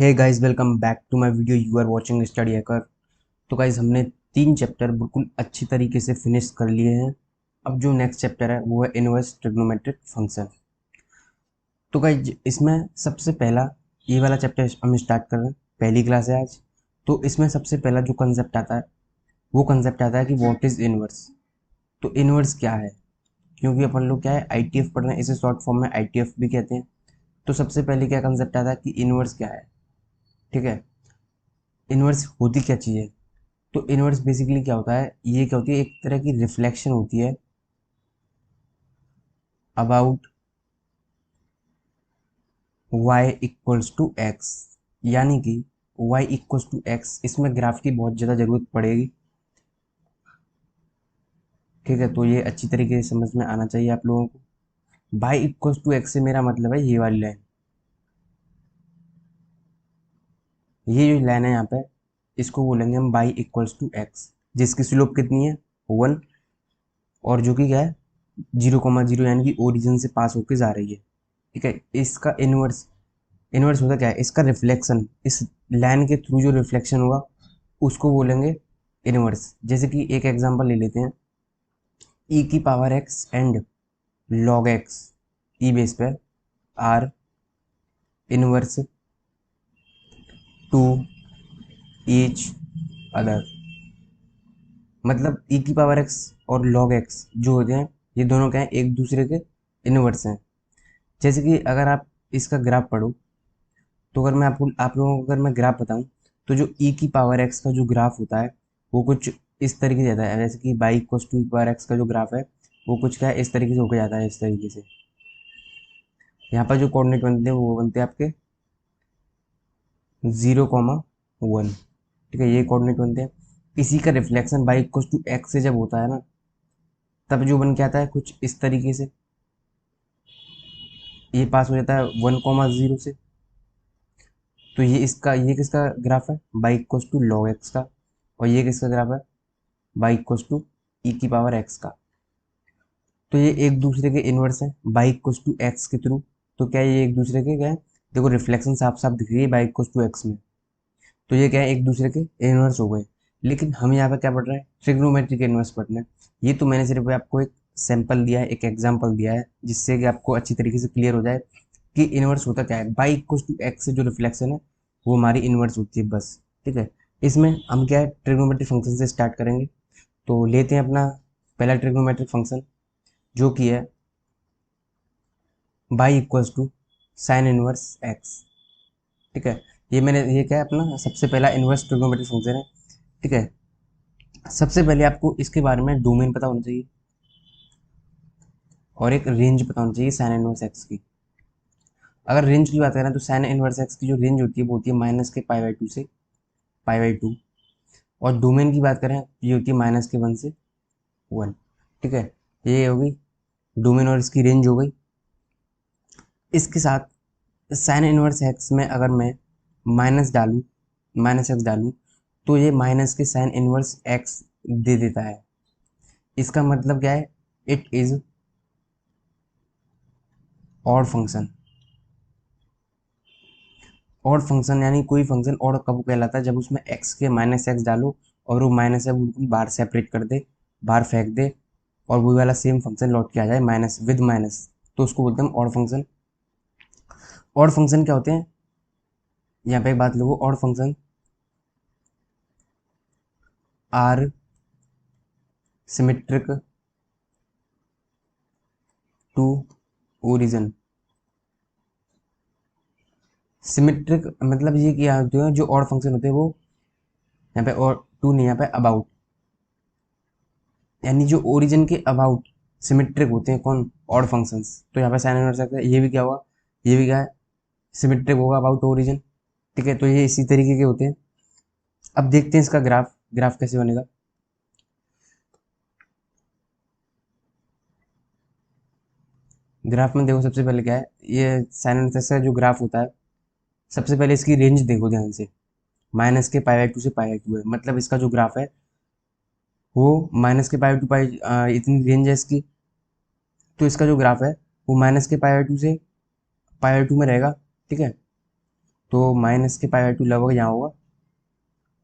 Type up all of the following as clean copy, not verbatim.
Hey guys, welcome back to my video. You are watching study hacker. तो guys, हमने 3 chapter बिल्कुल अच्छी तरीके से फिनिश कर लिए हैं। अब जो नेक्स्ट चैप्टर है वो है इनवर्स ट्रिग्नोमेट्रिक फंक्शन। तो गाइस, इसमें सबसे पहला ये वाला चैप्टर हम स्टार्ट कर रहे हैं। पहली क्लास है आज। तो इसमें सबसे पहला जो कंसेप्ट आता है वो कंसेप्ट आता है कि व्हाट इज इनवर्स। तो इनवर्स क्या है, क्योंकि अपन लोग क्या है आईटीएफ पढ़ रहे हैं, इसे शॉर्ट फॉर्म में आईटीएफ भी कहते हैं। तो सबसे पहले क्या कंसेप्ट आता है कि इनवर्स क्या है। ठीक है, इनवर्स होती क्या चीज़ है। तो इनवर्स बेसिकली क्या होता है, ये क्या होती है, एक तरह की रिफ्लेक्शन होती है about y equals to x। यानी कि y इक्वल्स टू x, इसमें ग्राफ की बहुत ज़्यादा ज़रूरत पड़ेगी। ठीक है, तो ये अच्छी तरीके से समझ में आना चाहिए आप लोगों को। y इक्वल्स टू x से मेरा मतलब है ये वाली लाइन। ये जो लाइन है यहाँ पे, इसको बोलेंगे हम y इक्वल्स टू x, जिसकी स्लोप कितनी है 1, और जो कि क्या है 0,0, यानी कि ओरिजिन से पास होके जा रही है। ठीक है, इसका इनवर्स, इनवर्स होता क्या है, इसका रिफ्लेक्शन, इस लाइन के थ्रू जो रिफ्लेक्शन होगा उसको बोलेंगे इनवर्स। जैसे कि एक एग्जांपल ले लेते हैं, ई की power x and log x e base पे are inverse to each other. मतलब ई की पावर एक्स और लॉग एक्स जो होते हैं, ये दोनों क्या हैं, एक दूसरे के इनवर्स हैं। जैसे कि अगर आप इसका ग्राफ पढ़ो, तो अगर मैं आपको, आप लोगों को अगर मैं ग्राफ बताऊं, तो जो ई की पावर एक्स का जो ग्राफ होता है वो कुछ इस तरीके से जाता है। जैसे कि y equals to e power x का जो ग्राफ है वो कुछ क्या है इस तरीके से होकर जाता है, इस तरीके से। यहाँ पर जो कोऑर्डिनेट बनते हैं वो बनते हैं आपके 0,1। ठीक है, ये कोऑर्डिनेट बनते हैं। इसी का reflection y equals to x से जब होता है ना, तब जो बन के आता है कुछ इस तरीके से, ये पास हो जाता है 1,0 से। तो ये इसका, ये किसका ग्राफ है, y equals to log x का। और ये किसका ग्राफ है, बाई इक्वल्स टू ई की पावर एक्स का। तो ये एक दूसरे के इनवर्स है बाई इक्वल्स टू एक्स के थ्रू। तो क्या ये एक दूसरे के क्या है, देखो रिफ्लेक्शन साफ साफ दिख रही है बाई इक्वल्स टू एक्स में। तो ये क्या है, एक दूसरे के इनवर्स हो गए। लेकिन हम यहाँ पे क्या पढ़ रहे हैं, ट्रिग्नोमेट्री के इनवर्स पढ़ रहे हैं। ये तो मैंने सिर्फ आपको एक सैंपल दिया है, एक एग्जाम्पल दिया है, जिससे कि आपको अच्छी तरीके से क्लियर हो जाए कि इनवर्स होता क्या है। बाई इक्वल्स टू एक्स से जो रिफ्लेक्शन है वो हमारी इनवर्स होती है बस। ठीक है, इसमें हम क्या है ट्रिग्नोमेट्री फंक्शन से स्टार्ट करेंगे। तो लेते हैं अपना पहला ट्रिग्नोमेट्रिक फंक्शन, जो कि है y equals to sine inverse x. ठीक है, ये क्या है अपना सबसे पहला इनवर्स ट्रिग्नोमेट्रिक फंक्शन है। ठीक है, सबसे पहले आपको इसके बारे में डोमेन पता होना चाहिए और एक रेंज पता होना चाहिए साइन इनवर्स एक्स की। अगर रेंज की बात करें तो साइन इनवर्स एक्स की जो रेंज होती है वो होती है माइनस के पाई/2 से पाई/2। और डोमेन की बात करें ये होती है -1 से 1। ठीक है, ये हो गई डोमेन और इसकी रेंज हो गई। इसके साथ साइन इनवर्स एक्स में अगर मैं माइनस डालूँ, -x डालूँ, तो ये माइनस के साइन इनवर्स एक्स दे देता है। इसका मतलब क्या है, it is odd function. Odd function यानी कोई फंक्शन ऑड कब कहलाता है, जब उसमें x के -x डालो और वो माइनस है बिल्कुल बाहर सेपरेट कर दे, बाहर फेंक दे, और वो वाला सेम फंक्शन लौट के आ जाए माइनस विद माइनस, तो उसको बोलते हैं ऑड फंक्शन। ऑड फंक्शन क्या होते हैं, यहाँ पे एक बात लोगो, odd function are symmetric to origin. Symmetric मतलब ये क्या होते हैं, जो ऑड फंक्शन होते हैं वो यहाँ पे, और टू नहीं, यहाँ पे अबाउट, यानी जो ओरिजिन के अबाउट सिमेट्रिक होते हैं कौन, ऑड फंक्शंस। तो यहाँ पे साइन इनवर्स एक्स है, ये भी क्या हुआ, ये भी क्या है सिमेट्रिक होगा अबाउट ओरिजिन। ठीक है, तो ये इसी तरीके के होते हैं। अब देखते हैं इसका ग्राफ, ग्राफ कैसे बनेगा। ग्राफ में देखो सबसे पहले क्या है, ये साइन इनवर्स एक्स का जो ग्राफ होता है, सबसे पहले इसकी रेंज देखो ध्यान से, माइनस के पाई/2 से पाई/2 है। मतलब इसका जो ग्राफ है वो माइनस के पाई टू पाई, इतनी रेंज है इसकी। तो इसका जो ग्राफ है वो माइनस के पाई/2 से पाई/2 में रहेगा। ठीक है, तो माइनस के पाई बाई टू लगभग यहाँ होगा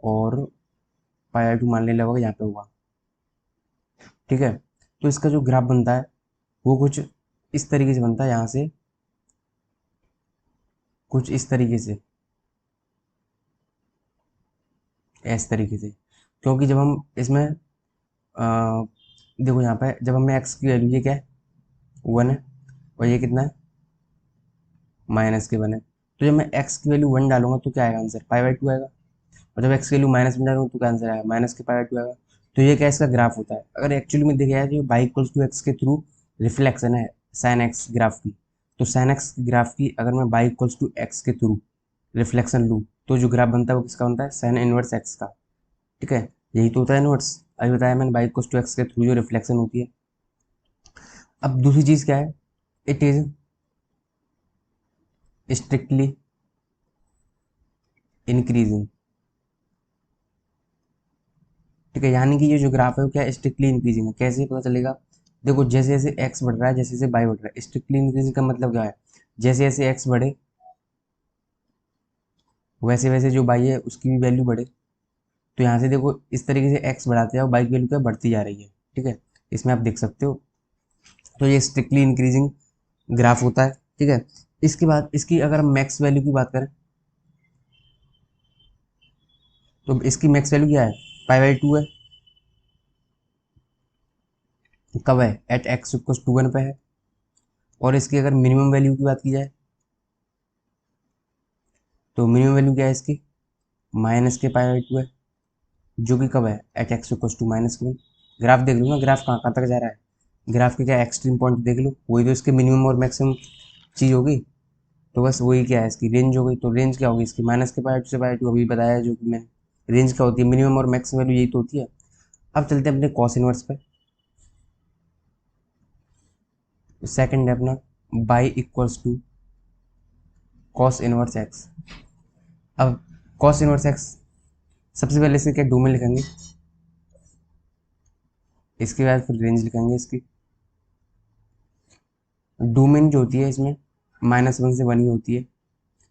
और पाई बाई टू मान ले लगभग यहाँ पे होगा। ठीक है, तो इसका जो ग्राफ बनता है वो कुछ इस तरीके से बनता है, यहाँ से कुछ इस तरीके से, इस तरीके से। क्योंकि जब हम इसमें देखो यहाँ पे जब हमें एक्स की वैल्यू, ये क्या है 1 है और ये कितना है -1 है, तो जब मैं एक्स की वैल्यू 1 डालूंगा तो क्या आएगा आंसर, पाई बाई टू आएगा। और जब एक्स की वैल्यू -1 डालूंगा तो क्या आंसर आएगा, माइनस के पाई बाई टू आएगा। तो ये क्या इसका ग्राफ होता है। अगर एक्चुअली में देखा जाए तो बाई इक्वल्स टू एक्स के थ्रू रिफ्लेक्शन है साइन एक्स ग्राफ की। तो साइन एक्स ग्राफ की अगर मैं बाई इक्वल्स टू एक्स के थ्रू रिफ्लेक्शन लूँ तो जो ग्राफ बनता है वो किसका बनता है, साइन इनवर्स एक्स का। ठीक है, यही तो होता है इनवर्स, अभी बताया मैंने, बाई इक्वल्स टू एक्स के थ्रू जो रिफ्लेक्शन होती है। अब दूसरी चीज क्या है, इट इज स्ट्रिक्टली इंक्रीजिंग। ठीक है, यानी कि ये जो ग्राफ है वो क्या स्ट्रिक्टली इंक्रीजिंग है। कैसे पता चलेगा, देखो जैसे जैसे एक्स बढ़ रहा है, जैसे जैसे बाई बढ़ रहा है। स्ट्रिक्टली इंक्रीजिंग का मतलब क्या है, जैसे जैसे एक्स बढ़े वैसे वैसे जो बाई है उसकी भी वैल्यू बढ़े। तो यहाँ से देखो इस तरीके से एक्स बढ़ाते हैं और बाई की वैल्यू क्या बढ़ती जा रही है। ठीक है, इसमें आप देख सकते हो। तो ये स्ट्रिक्टली इंक्रीजिंग ग्राफ होता है। ठीक है, इसके बाद इसकी अगर हम मैक्स वैल्यू की बात करें तो इसकी मैक्स वैल्यू क्या है, पाई बाई टू है। कब है, एट एक्स इक्वल्स टू 1 पे है। और इसकी अगर मिनिमम वैल्यू की बात की जाए तो मिनिमम वैल्यू क्या है इसकी, माइनस के पाई बाई टू है, जो कि कब है, at x equals to -1। Graph देख लो ना, ग्राफ कहाँ कहाँ तक जा रहा है, ग्राफ के क्या एक्सट्रीम पॉइंट देख लो, वही तो इसके मिनिमम और मैक्सिमम चीज़ होगी। तो बस वही क्या है इसकी रेंज हो गई। तो रेंज क्या होगी इसकी, माइनस के पाई टू से पाई टू, अभी बताया है जो कि मैं, रेंज क्या होती है, मिनिमम और मैक्सिमम वैल्यू यही तो होती है। अब चलते हैं अपने कॉस इनवर्स पे। सेकंड है अपना y equals to cos inverse x. अब कॉस इनवर्स एक्स, सबसे पहले इसके क्या डोमेन लिखेंगे, इसके बाद फिर रेंज लिखेंगे इसकी। डोमेन जो होती है इसमें -1 से 1 ही होती है,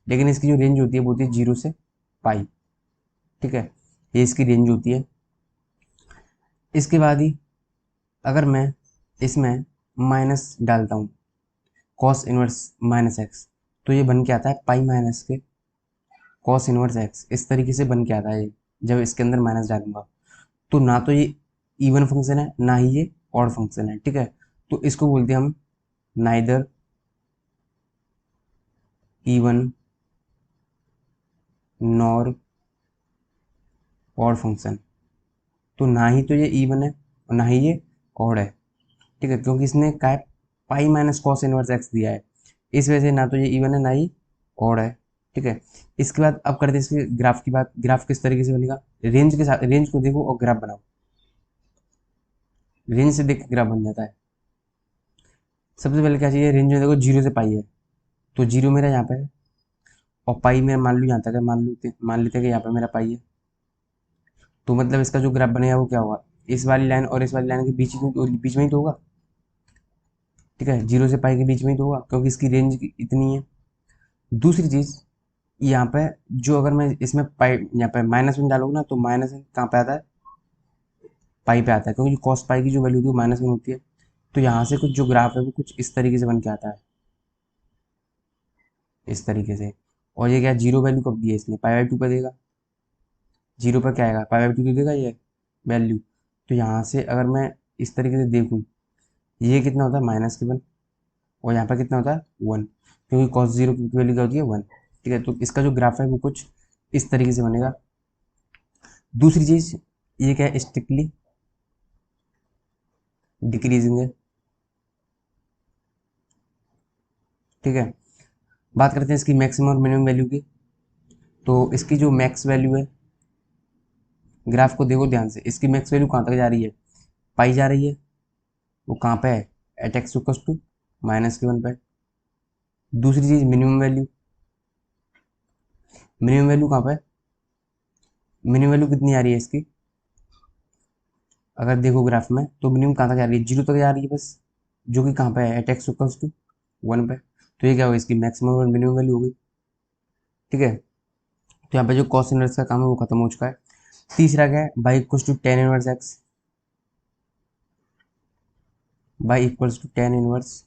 लेकिन इसकी जो रेंज होती है वो होती है 0 से पाई। ठीक है, ये इसकी रेंज होती है। इसके बाद ही अगर मैं इसमें माइनस डालता हूँ, कॉस इनवर्स माइनस एक्स, तो ये बन के आता है पाई माइनस के कॉस इनवर्स एक्स। इस तरीके से बन के आता है ये, जब इसके अंदर माइनस डालूंगा। तो ना तो ये इवन फंक्शन है ना ही ये ऑड फंक्शन है। ठीक है, तो इसको बोलते हैं हम neither even nor odd function. तो ना ही तो ये इवन है और ना ही ये ऑड है। ठीक है, क्योंकि इसने क्या है, pi minus cos inverse x दिया है, इस वजह से ना तो ये इवन है ना ही ऑड है। ठीक है, इसके बाद अब करते हैं इसके ग्राफ की बात। ग्राफ किस तरीके से बनेगा, रेंज के साथ, रेंज को देखो और ग्राफ बनाओ। रेंज से देख के ग्राफ बन जाता है। सबसे पहले क्या चाहिए, रेंज में देखो 0 से पाई है, तो 0 मेरा यहाँ पे है और पाई मेरा मान लो यहाँ तक है, मान लेते हैं कि यहाँ पे मेरा पाई है। तो मतलब इसका जो ग्राफ बनेगा वो क्या होगा, इस वाली लाइन और इस वाली लाइन के बीच में ही तो होगा। ठीक है, 0 से पाई के बीच में ही तो होगा, क्योंकि इसकी रेंज इतनी है। दूसरी चीज़, यहाँ पे जो अगर मैं इसमें पाई यहाँ पे -1 डालूंगा ना, तो -1 कहाँ पे आता है, पाई पे आता है, क्योंकि कॉस पाई की जो वैल्यू थी वो -1 होती है। तो यहाँ से कुछ जो ग्राफ है वो कुछ इस तरीके से बन के आता है, इस तरीके से। और ये क्या, जीरो वैल्यू कब दी है इसने, पाई बाई टू पे देगा। जीरो पर क्या आएगा, पाई बाई टू तो देगा ये वैल्यू। तो यहाँ से अगर मैं इस तरीके से देखूँ, ये कितना होता है -1 और यहाँ पर कितना होता है 1, क्योंकि कॉस जीरो की वैल्यू क्या होती है 1। ठीक है, तो इसका जो ग्राफ है वो कुछ इस तरीके से बनेगा। दूसरी चीज़, ये क्या है, स्ट्रिक्टली डिक्रीजिंग है। ठीक है, बात करते हैं इसकी मैक्सिमम और मिनिमम वैल्यू की। तो इसकी जो मैक्स वैल्यू है, ग्राफ को देखो ध्यान से, इसकी मैक्स वैल्यू कहाँ तक जा रही है, पाई जा रही है। वो कहाँ पे है, एट एक्स इक्वल्स टू -1 पे। दूसरी चीज मिनिमम वैल्यू, मिनिमम वैल्यू कहाँ पे है, मिनिमम वैल्यू कितनी आ रही है इसकी, अगर देखो ग्राफ में तो मिनिमम कहाँ तक जा रही है, 0 तक जा रही है बस, जो कि कहाँ पे है, एट एक्स इक्वल्स टू 1 पे। तो ये क्या होगा, इसकी मैक्सिमम और मिनिमम वैल्यू होगी। ठीक है, तो यहाँ पे जो कॉस इनवर्स का काम है वो खत्म हो चुका है। तीसरा क्या है, y equals to tan inverse x, y equals to tan inverse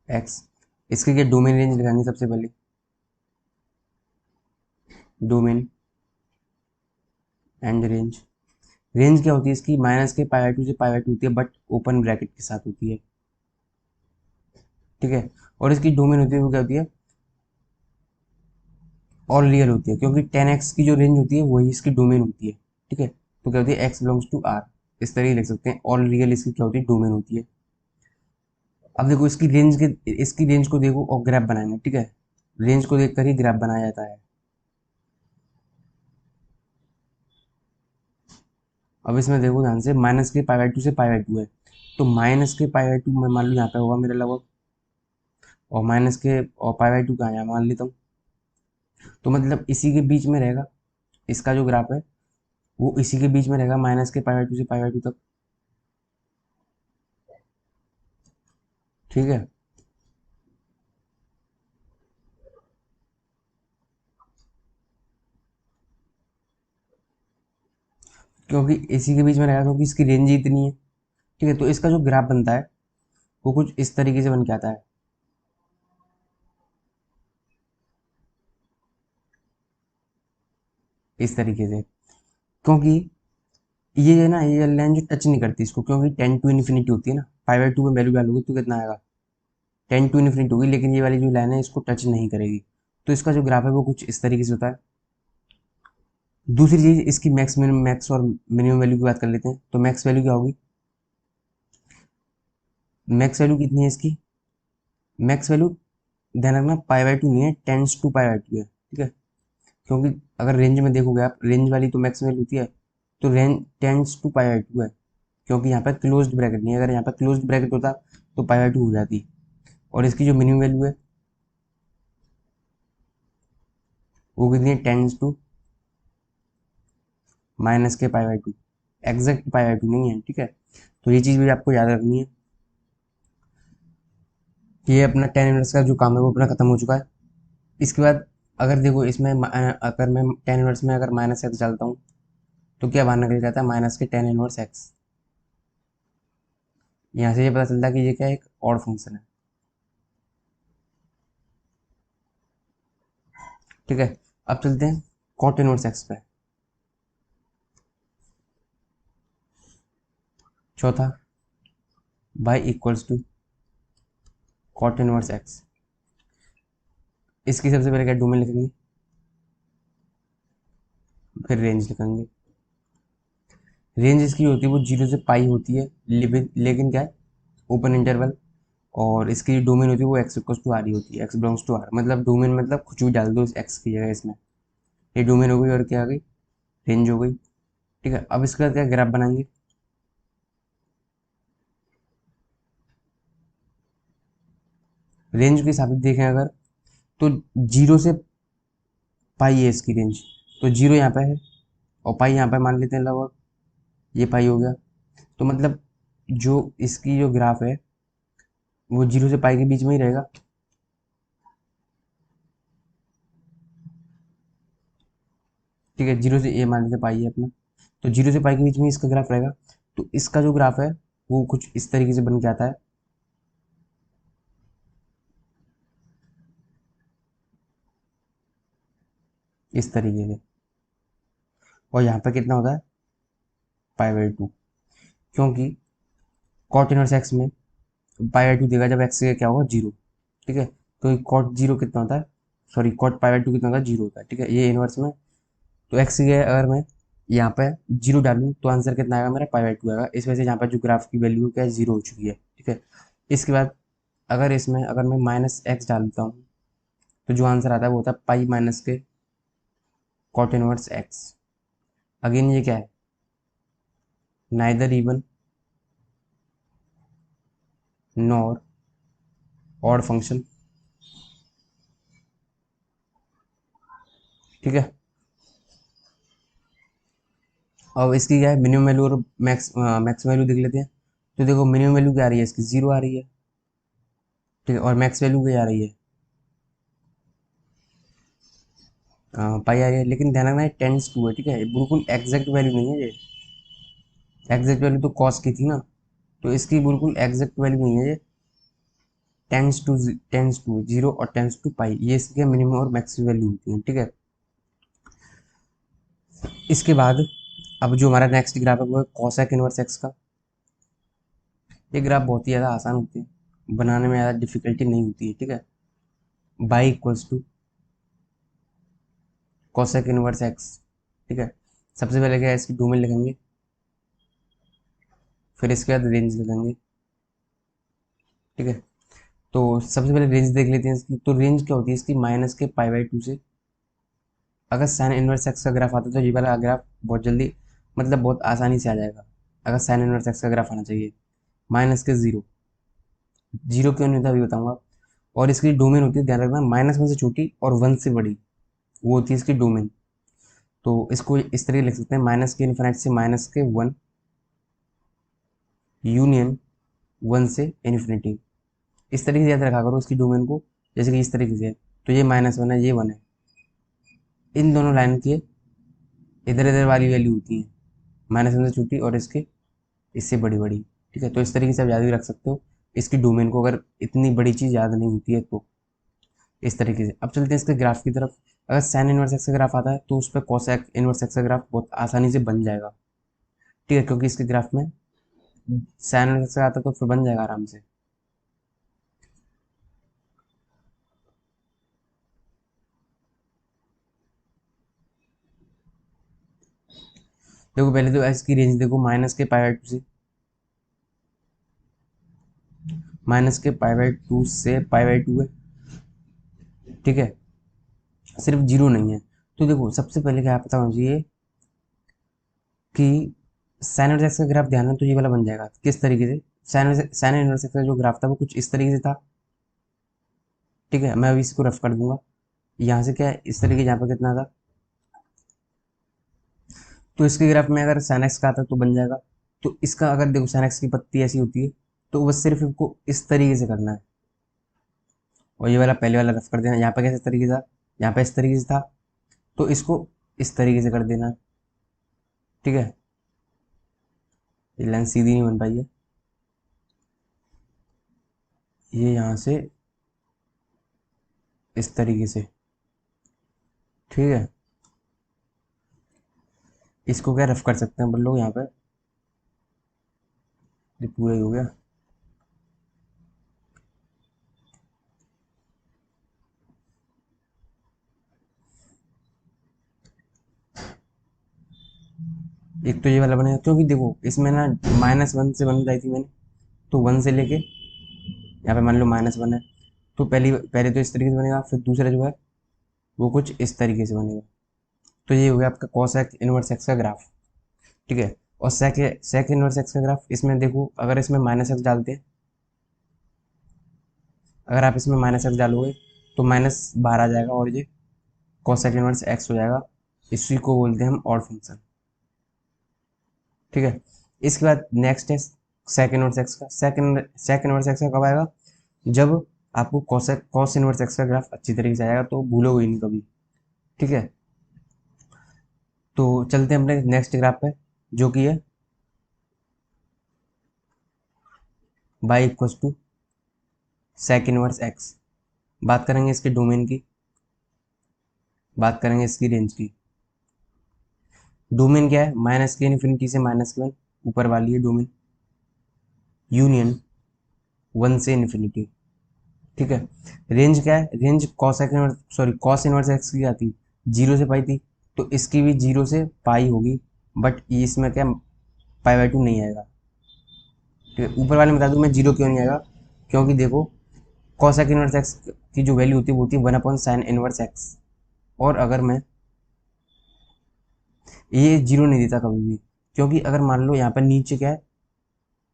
x. इसके क्या डोमेन रेंज लगाएंगे सबसे पहले, डोमेन एंड रेंज। रेंज क्या होती है इसकी, माइनस के पाई बाई टू से पाई बाई टू होती है, बट ओपन ब्रैकेट के साथ होती है, ठीक है। और इसकी डोमेन होती है वो क्या होती है, और रियल होती है, क्योंकि 10x की जो रेंज होती है वही इसकी डोमेन होती है, ठीक है। तो क्या होती है, x बिलोंग्स टू r, इस तरह लिख सकते हैं। और रियल इसकी क्या होती है, डोमेन होती है। अब देखो इसकी रेंज को देखो और ग्राफ बनाएंगे, ठीक है। रेंज को देखकर ही ग्राफ बनाया जाता है। अब इसमें देखो ध्यान से, माइनस के पाई बाई टू से पाई बाई टू है, तो माइनस के पाई बाई टू मैं मान लूँ यहाँ पे होगा मेरा लगभग, और माइनस के और पाई बाई टू का यहाँ मान लेता हूँ। तो मतलब इसी के बीच में रहेगा, इसका जो ग्राफ है वो इसी के बीच में रहेगा, माइनस के पाई बाई टू से पाई बाई टू तक, ठीक है। क्योंकि इसी के बीच में रहेगा, क्योंकि इसकी रेंज ही इतनी है, ठीक है। तो इसका जो ग्राफ बनता है वो कुछ इस तरीके से बन के आता है, इस तरीके से। क्योंकि ये है ना, ये लाइन जो टच नहीं करती इसको, क्योंकि 10 to इन्फिनिटी होती है ना, पाई बाई टू में वैल्यू डालोगे तो कितना आएगा, 10 to इन्फिनिटी होगी, लेकिन ये वाली जो लाइन है इसको टच नहीं करेगी। तो इसका जो ग्राफ है वो कुछ इस तरीके से होता है। दूसरी चीज, इसकी मैक्स और मिनिमम वैल्यू की बात कर लेते हैं। तो मैक्स वैल्यू क्या होगी, मैक्स वैल्यू कितनी है इसकी, मैक्स वैल्यू ध्यान रखना पाई बाई टू नहीं है, tends to pi by two है, ठीक है। क्योंकि अगर रेंज में देखोगे आप, रेंज वाली तो मैक्स वैल्यू होती है, तो range tends to pi by two है, क्योंकि यहाँ पर क्लोज्ड ब्रैकेट नहीं है। अगर यहाँ पर क्लोज्ड ब्रैकेट होता तो पाई बाई टू हो जाती। और इसकी जो मिनिमम वैल्यू है वो कितनी है, टेंस टू माइनस के पाई by to, exact pi by two नहीं है, ठीक है। तो ये चीज़ भी आपको याद रखनी है कि ये अपना टेन इनवर्स का जो काम है वो अपना खत्म हो चुका है। इसके बाद अगर देखो इसमें अगर मैं टेन इनवर्स में अगर माइनस एक्स डालता हूँ तो क्या बाहर निकल जाता है, माइनस के टेन इनवर्स एक्स। यहाँ से ये पता चलता है कि ये क्या है, एक ऑड फंक्शन है, ठीक है। अब चलते हैं कॉट इनवर्स एक्स पे। चौथा, y equals to cot inverse x. इसकी सबसे पहले क्या डोमेन लिखेंगे, फिर रेंज लिखेंगे। रेंज इसकी होती है वो 0 से पाई होती है, लेकिन क्या है, ओपन इंटरवल। और इसकी डोमेन होती है वो एक्स इक्वल्स टू आर ही होती है, एक्स बिलोंग्स टू आर। मतलब डोमेन मतलब कुछ भी डाल दो इस एक्स की जगह इसमें, ये डोमेन हो गई और क्या आ गई, रेंज हो गई, ठीक है। अब इसका क्या ग्राफ बनाएंगे, रेंज के हिसाब से देखें अगर, तो 0 से पाई है इसकी रेंज, तो 0 यहाँ पे है और पाई यहाँ पे मान लेते हैं लगभग, ये पाई हो गया। तो मतलब जो इसकी जो ग्राफ है वो 0 से पाई के बीच में ही रहेगा, ठीक है। 0 से ए मान लेते पाई है अपना, तो 0 से पाई के बीच में इसका ग्राफ रहेगा। तो इसका जो ग्राफ है वो कुछ इस तरीके से बन के आता है, इस तरीके से। और यहाँ पे कितना होता है, पाई बाई टू, क्योंकि कॉट इनवर्स एक्स में पाई बाई टू देगा जब एक्स का क्या होगा, जीरो, ठीक है। तो कॉट जीरो कितना होता है, sorry cot pi by two कितना होता है, जीरो होता है, ठीक है, ये इनवर्स में। तो एक्स की अगर मैं यहाँ पे जीरो डालूँ तो आंसर कितना आएगा मेरा, पाई बाई टू आएगा। इस वजह से यहाँ पर जो ग्राफ की वैल्यू क्या है, जीरो हो चुकी है, ठीक है। इसके बाद अगर इसमें अगर मैं माइनस एक्स डालता हूँ तो जो आंसर आता है वो होता है पाई माइनस के कॉट इनवर्स एक्स। अगेन ये क्या है, neither even nor odd function, ठीक है। अब इसकी क्या है, मिनिमम वैल्यू और मैक्स वैल्यू देख लेते हैं। तो देखो मिनिमम वैल्यू क्या आ रही है इसकी, जीरो आ रही है, ठीक है। और मैक्स वैल्यू क्या आ रही है, पाई आ रही है, लेकिन ध्यान रखना है टेंस टू है, ठीक है, बिल्कुल एग्जैक्ट वैल्यू नहीं है ये। एग्जैक्ट वैल्यू तो कॉस की थी ना, तो इसकी बिल्कुल एग्जैक्ट वैल्यू नहीं है ये। टेंस टू जीरो और टेंस टू पाई, ये इसके मिनिमम और मैक्सिमम वैल्यू होती है, ठीक है। इसके बाद अब जो हमारा नेक्स्ट ग्राफ है वो है कॉसेक इनवर्स एक्स का। ये ग्राफ बहुत ही ज़्यादा आसान होती है, बनाने में ज़्यादा डिफिकल्टी नहीं होती है, ठीक है। Y equals to cosec inverse x, ठीक है। सबसे पहले क्या है, इसकी डोमेन लिखेंगे, फिर इसके बाद रेंज लिखेंगे, ठीक है। तो सबसे पहले रेंज देख लेते हैं इसकी। तो रेंज क्या होती है इसकी, माइनस के पाई बाई टू से। अगर साइन इनवर्स एक्स का ग्राफ आता है तो ये वाला ग्राफ बहुत जल्दी, मतलब बहुत आसानी से आ जाएगा। अगर साइन इनवर्स एक्स का ग्राफ आना चाहिए, माइनस के जीरो। जीरो क्यों नहीं होता अभी बताऊंगा। और इसकी डोमेन होती है, ध्यान रखना, माइनस वन से छोटी और वन से बड़ी, वो होती है इसकी डोमेन। तो इसको इस तरीके लिख सकते हैं, माइनस के इन्फिनिट से माइनस के वन, यूनियन वन से इन्फिनिटी। इस तरीके से याद रखा करो इसकी डोमेन को, जैसे कि इस तरीके से है। तो ये माइनस वन है, ये वन है, इन दोनों लाइन के इधर इधर वाली वैल्यू होती है, माइनस वन से छोटी और इसके इससे बड़ी बड़ी, ठीक है। तो इस तरीके से आप याद भी रख सकते हो इसकी डोमेन को, अगर इतनी बड़ी चीज़ याद नहीं होती है तो। इस तरीके से अब चलते हैं इसके ग्राफ की तरफ। अगर साइन इनवर्स एक्स का ग्राफ आता है तो उस पर कॉसेक इनवर्स एक्स का ग्राफ बहुत आसानी से बन जाएगा, ठीक है, क्योंकि इसके ग्राफ में साइन इनवर्स एक्स आता है तो फिर बन जाएगा आराम से। देखो पहले तो एक्स की रेंज देखो, माइनस के पाई बाई टू से, माइनस के पाई बाई टू से पाई बाई टू है, ठीक है। सिर्फ जीरो नहीं है। तो देखो सबसे पहले क्या पता होना चाहिए कि साइन इनवर्स एक्स का ग्राफ, ध्यान में तो ये वाला बन जाएगा किस तरीके से। साइन इनवर्स एक्स का जो ग्राफ था वो कुछ इस तरीके से था, ठीक है। मैं अभी इसको रफ कर दूंगा। यहाँ से क्या है, इस तरीके, यहाँ पर कितना था, तो इसके ग्राफ में अगर साइन एक्स का आता तो बन जाएगा। तो इसका अगर देखो साइन एक्स की पत्ती ऐसी होती है, तो बस सिर्फ इसको इस तरीके से करना है, और ये वाला पहले वाला रफ कर देना। यहाँ पे कैसे तरीके था, यहाँ पे इस तरीके से था, तो इसको इस तरीके से कर देना, ठीक है। ये लाइन सीधी नहीं बन पाई है, ये यहाँ से इस तरीके से, ठीक है। इसको क्या रफ कर सकते हैं अपन लोग यहाँ पे, ये पूरा ही हो गया। एक तो ये वाला बनेगा, क्योंकि देखो इसमें ना माइनस वन से वन बताई थी मैंने, तो वन से लेके यहाँ पे मान लो माइनस वन है, तो पहले पहले तो इस तरीके से बनेगा, फिर दूसरा जो है वो कुछ इस तरीके से बनेगा। तो ये हो गया आपका कॉसेक इनवर्स एक्स का ग्राफ, ठीक है। और सेक इनवर्स एक्स का ग्राफ, इसमें देखो अगर इसमें माइनस एक्स डालते हैं, अगर आप इसमें माइनस एक्स डालोगे तो माइनस बाहर आ जाएगा और ये कॉसेक इनवर्स एक्स हो जाएगा। इसी को बोलते हैं हम ऑड फंक्शन, ठीक है। इसके बाद नेक्स्ट है सेक इनवर्स एक्स का। सेक इनवर्स एक्स का कब आएगा, जब आपको कॉस इनवर्स एक्स का ग्राफ अच्छी तरीके से आएगा, तो भूलोगे ही नहीं कभी, ठीक है। तो चलते हैं अपने नेक्स्ट ग्राफ पे, जो कि है y equals to sec inverse x. बात करेंगे इसके डोमेन की, बात करेंगे इसकी रेंज की। डोमेन क्या है, माइनस के इन्फिनिटी से माइनस के वन, ऊपर वाली है डोमेन, यूनियन वन से इन्फिनिटी, ठीक है। रेंज क्या है, रेंज कॉस इनवर्स एक्स की आती, जीरो से पाई थी, तो इसकी भी जीरो से पाई होगी, बट इसमें क्या पाई बाई टू नहीं आएगा, ठीक है। ऊपर वाले में बता दूं मैं जीरो क्यों नहीं आएगा, क्योंकि देखो कॉसेक इनवर्स एक्स की जो वैल्यू होती है वो होती है one upon sine inverse x. और अगर मैं ये जीरो नहीं देता कभी भी, क्योंकि अगर मान लो यहाँ पर नीचे क्या है,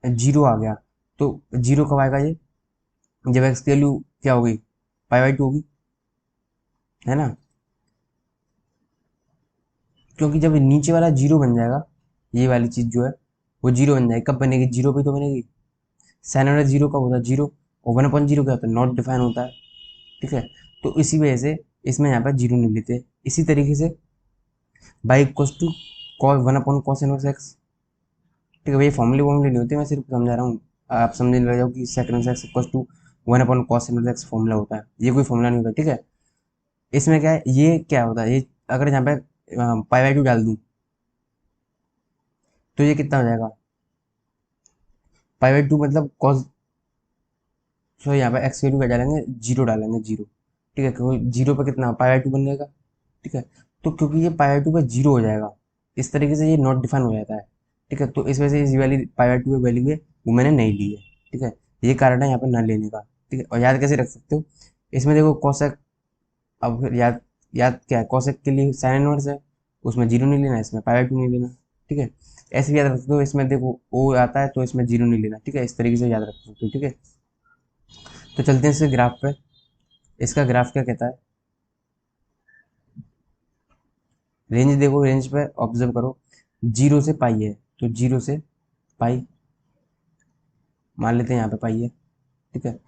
जीरो आ गया, तो जीरो कब आएगा ये, जब एक्स की वैल्यू क्या होगी, पाई बाई टू होगी, है ना। क्योंकि जब नीचे वाला जीरो बन जाएगा, ये वाली चीज़ जो है वो जीरो बन जाएगी, कब बनेगी, जीरो पे तो बनेगी। साइन जीरो कब होता है, जीरो, और वन अपॉन जीरो क्या होता है, नॉट डिफाइन होता है, ठीक है। तो इसी वजह से इसमें यहाँ पे जीरो नहीं लेते। इसी तरीके से y equals to cos 1 cos inverse x. ठीक है, भैया फॉर्मूले वॉर्मूले नहीं होते, मैं सिर्फ समझा रहा हूँ, आप समझने लग जाओ कि second inverse x equals to 1 cos inverse x formula होता है, ये कोई फॉर्मूला नहीं होता। ठीक है, इसमें क्या है, ये क्या होता है, ये अगर यहाँ पे पाई बाई टू डाल दूँ तो ये कितना हो जाएगा, पाई बाई टू मतलब कॉस, सो यहाँ पे एक्स की वैल्यू क्या डालेंगे, जीरो डालेंगे, जीरो। ठीक है, क्योंकि जीरो पे कितना पाई बाई टू बन जाएगा। ठीक है, तो क्योंकि ये पाई बाई टू पे जीरो हो जाएगा, इस तरीके से ये नॉट डिफाइन हो जाता है। ठीक है, तो इस वजह से इस वाली पाई बाई टू की वैल्यू है वो मैंने नहीं ली है। ठीक है, ये कारण है यहाँ पे न लेने का। ठीक है, और याद कैसे रख सकते हो, इसमें देखो कोसेक, अब फिर याद याद क्या है, कोसेक के लिए साइन इनवर्स है, उसमें जीरो नहीं लेना, इसमें पाई बाई टू नहीं लेना। ठीक है, ऐसे भी याद रख सकते हो, इसमें देखो ओ आता है तो इसमें जीरो नहीं लेना। ठीक है, इस तरीके से याद रख सकते हो। ठीक है, तो चलते हैं इसके ग्राफ पे। इसका ग्राफ क्या कहता है, रेंज देखो, रेंज पे ऑब्जर्व करो, जीरो से पाई है, तो जीरो से पाई मान लेते हैं, यहाँ पे पाई है। ठीक है,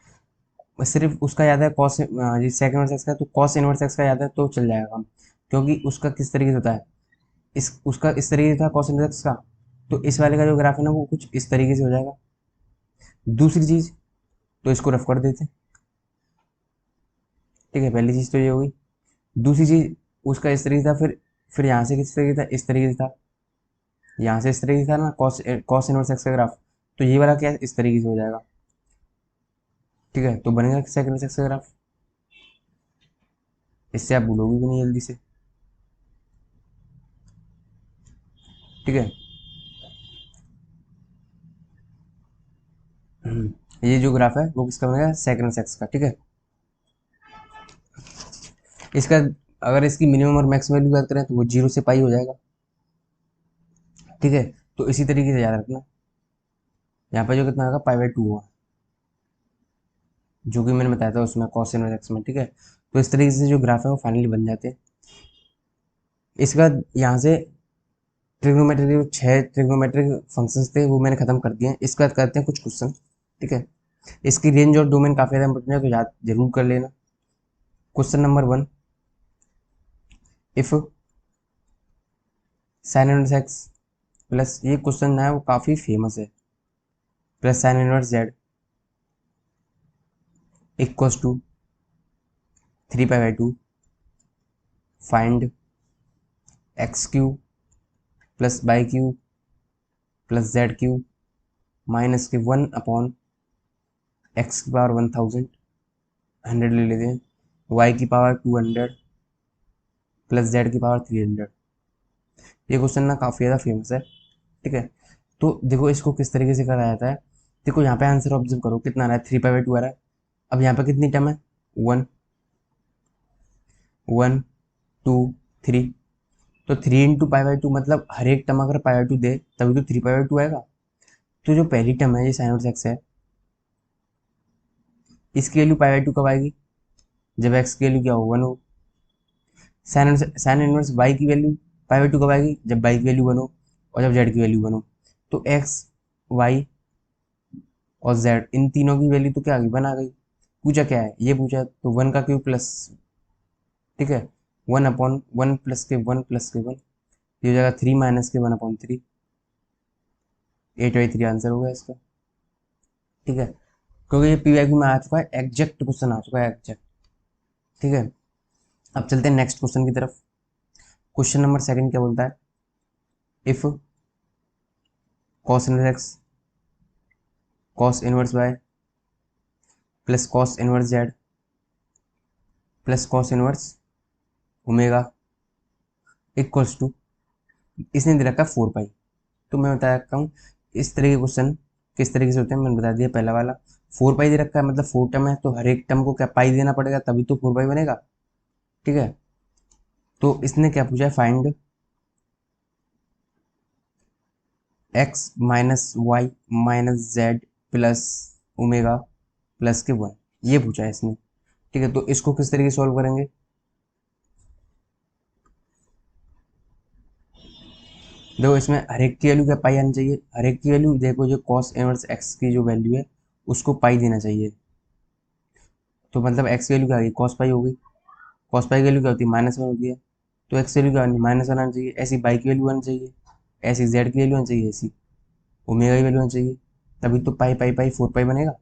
बस सिर्फ उसका याद है कॉस, ये सेकंड इनवर्स एक्स का, तो कॉस इनवर्स एक्स का याद है तो चल जाएगा काम, क्योंकि उसका किस तरीके से होता है, इस उसका इस तरीके से था कॉस इनवर्स एक्स का, तो इस वाले का जो ग्राफ है ना वो कुछ इस तरीके से हो जाएगा। दूसरी चीज, तो इसको रफ कर देते हैं। ठीक है, पहली चीज तो ये होगी। दूसरी चीज, उसका इस तरीके से था, फिर यहाँ से किस तरीके से था, इस तरीके से था, यहाँ से इस तरीके से था ना कॉस कॉस इनवर्स एक्स का ग्राफ, तो ये वाला क्या है, इस तरीके से हो जाएगा। ठीक है, तो बनेगा सेकंड एक्स का ग्राफ, इससे आप भूलोगे भी नहीं जल्दी से। ठीक है, ये जो ग्राफ है वो किसका बनेगा, सेकंड एक्स का। ठीक है, इसका अगर इसकी मिनिमम और मैक्स वैल्यू बात करें तो वो जीरो से पाई हो जाएगा। ठीक है, तो इसी तरीके से याद रखना, यहाँ पे जो कितना होगा पाई बाई टू होगा, जो कि मैंने बताया था उसमें कॉस इनवर्स एक्स में। ठीक है, तो इस तरीके से जो ग्राफ है वो फाइनली बन जाते हैं। इसके बाद यहाँ से ट्रिग्नोमेट्रिक, जो 6 ट्रिग्नोमेट्रिक फंक्शंस थे वो मैंने खत्म कर दिए हैं। इसके बाद करते हैं कुछ क्वेश्चन। ठीक है, इसकी रेंज और डोमेन काफ़ी ज़्यादा इंपॉर्टेंट है, तो याद जरूर कर लेना। Question number 1, if sine inverse x plus, ये क्वेश्चन है वो काफ़ी फेमस है, plus sine inverse z equals to 3 pi by 2, find x cube plus y cube plus z cube minus के 1 एक्स की पावर 1000, 100 ले लेते हैं, वाई की पावर 200 प्लस जेड की पावर 300। ये क्वेश्चन ना काफ़ी ज़्यादा फेमस है। ठीक है, तो देखो इसको किस तरीके से करा जाता है। देखो यहाँ पे आंसर ऑब्जर्व करो, कितना आ रहा है, 3 पाई बाई 2 आ रहा है। अब यहाँ पे कितनी टर्म है, 1 1 2 3, तो 3 × पाई बाई 2 मतलब हर एक टर्म अगर पाई बाई 2 दे तभी तो 3 पाई बाई 2 आएगा। तो जो पहली टर्म है ये साइन इनवर्स एक्स है, इसकी वैल्यू पाई बाई 2 कब आएगी, जब एक्स की वैल्यू क्या हो, 1 हो। साइन इनवर्स वाई की वैल्यू पाई बाई 2 कब आएगी, जब वाई की वैल्यू 1 हो और जब जेड की वैल्यू 1 हो। तो एक्स, वाई और जेड, इन तीनों की वैल्यू तो क्या आ गई, 1 आ गई। पूछा क्या है, ये पूछा तो 1 का क्यूब प्लस, ठीक है, 1/1 प्लस के 1 प्लस के 1, ये हो जाएगा 3 माइनस के 1/3, 8/3 आंसर होगा इसका। ठीक है, क्योंकि ये पीवाईक्यू में आ चुका है, एग्जैक्ट क्वेश्चन आ चुका है, एग्जैक्ट। ठीक है, अब चलते हैं नेक्स्ट क्वेश्चन की तरफ। क्वेश्चन नंबर 2 क्या बोलता है, if cos inverse x cos inverse y plus cos inverse z plus cos inverse omega equals to, इसने दे रखा है 4 पाई। तो मैं बता रखा हूँ इस तरह के क्वेश्चन किस तरीके से होते हैं, मैंने बता दिया। पहला वाला 4 पाई दे रखा है, मतलब 4 टर्म है, तो हर एक टर्म को क्या पाई देना पड़ेगा, तभी तो 4 पाई बनेगा। ठीक है, तो इसने क्या पूछा है, find x minus y minus z plus omega plus के 1, ये पूछा है इसने। ठीक है, तो इसको किस तरीके से सॉल्व करेंगे, देखो इसमें हर एक की वैल्यू क्या पाई आनी चाहिए, हर एक की वैल्यू देखो, जो कॉस इनवर्स एक्स की जो वैल्यू है उसको पाई देना चाहिए। तो मतलब एक्स की वैल्यू क्या आ गई, कॉस पाई हो गई, कॉस पाई की वैल्यू क्या होती है, -1 होती है, तो एक्स की वैल्यू क्या होनी, -1 आनी चाहिए, ऐसी बाई की वैल्यू आनी चाहिए, ऐसी जेड की वैल्यू आनी चाहिए, ऐसी ओमेगा की वैल्यू आनी चाहिए, तभी तो पाई पाई पाई 4 पाई बनेगा।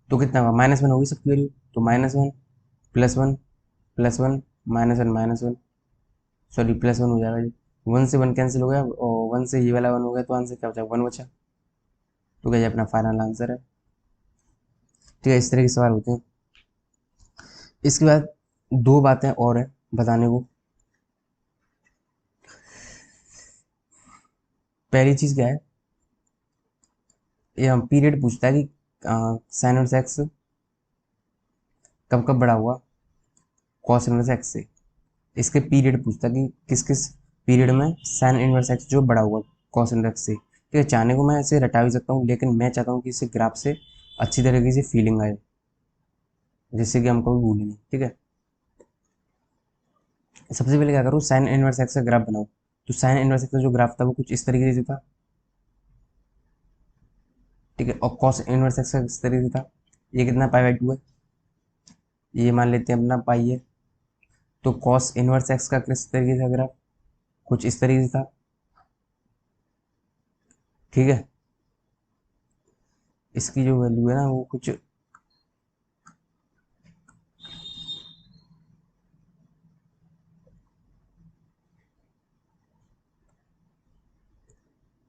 तो कितना होगा, -1 होगी सबकी वैल्यू, तो -1 +1 +1 -1 सॉरी +1 हो जाएगा, ये 1 से 1 कैंसिल हो गया और 1 से ये वाला 1 हो गया, तो आंसर क्या बचा, 1 बचा। तो क्या ये अपना फाइनल आंसर है। ठीक है, इस तरह के सवाल होते हैं। इसके बाद दो बातें और है बताने को। पहली चीज क्या है, ये हम पीरियड पूछता है कि साइन इनवर्स एक्स कब कब बड़ा हुआ कॉस इनवर्स एक्स से। इसके पीरियड पूछता है कि किस किस पीरियड में साइन इनवर्स एक्स जो बड़ा हुआ कॉस इनवर्स एक्स से। ठीक है, चाहने को मैं इसे रटा भी सकता हूँ, लेकिन मैं चाहता हूँ कि इसे ग्राफ से अच्छी तरीके से फीलिंग आए, जिससे कि हम कभी भूलें नहीं। ठीक है, सबसे पहले क्या करूँ, साइन इनवर्स एक्स का ग्राफ बनाऊँ। तो साइन इनवर्स एक्स का जो ग्राफ था वो कुछ इस तरीके से था। ठीक है, और कॉस इनवर्स एक्स का किस तरीके से था, ये कितना π/2 है, ये मान लेते हैं अपना पाई है। तो कॉस इनवर्स एक्स का किस तरीके से ग्राफ, कुछ इस तरीके से था। ठीक है, इसकी जो वैल्यू है ना वो कुछ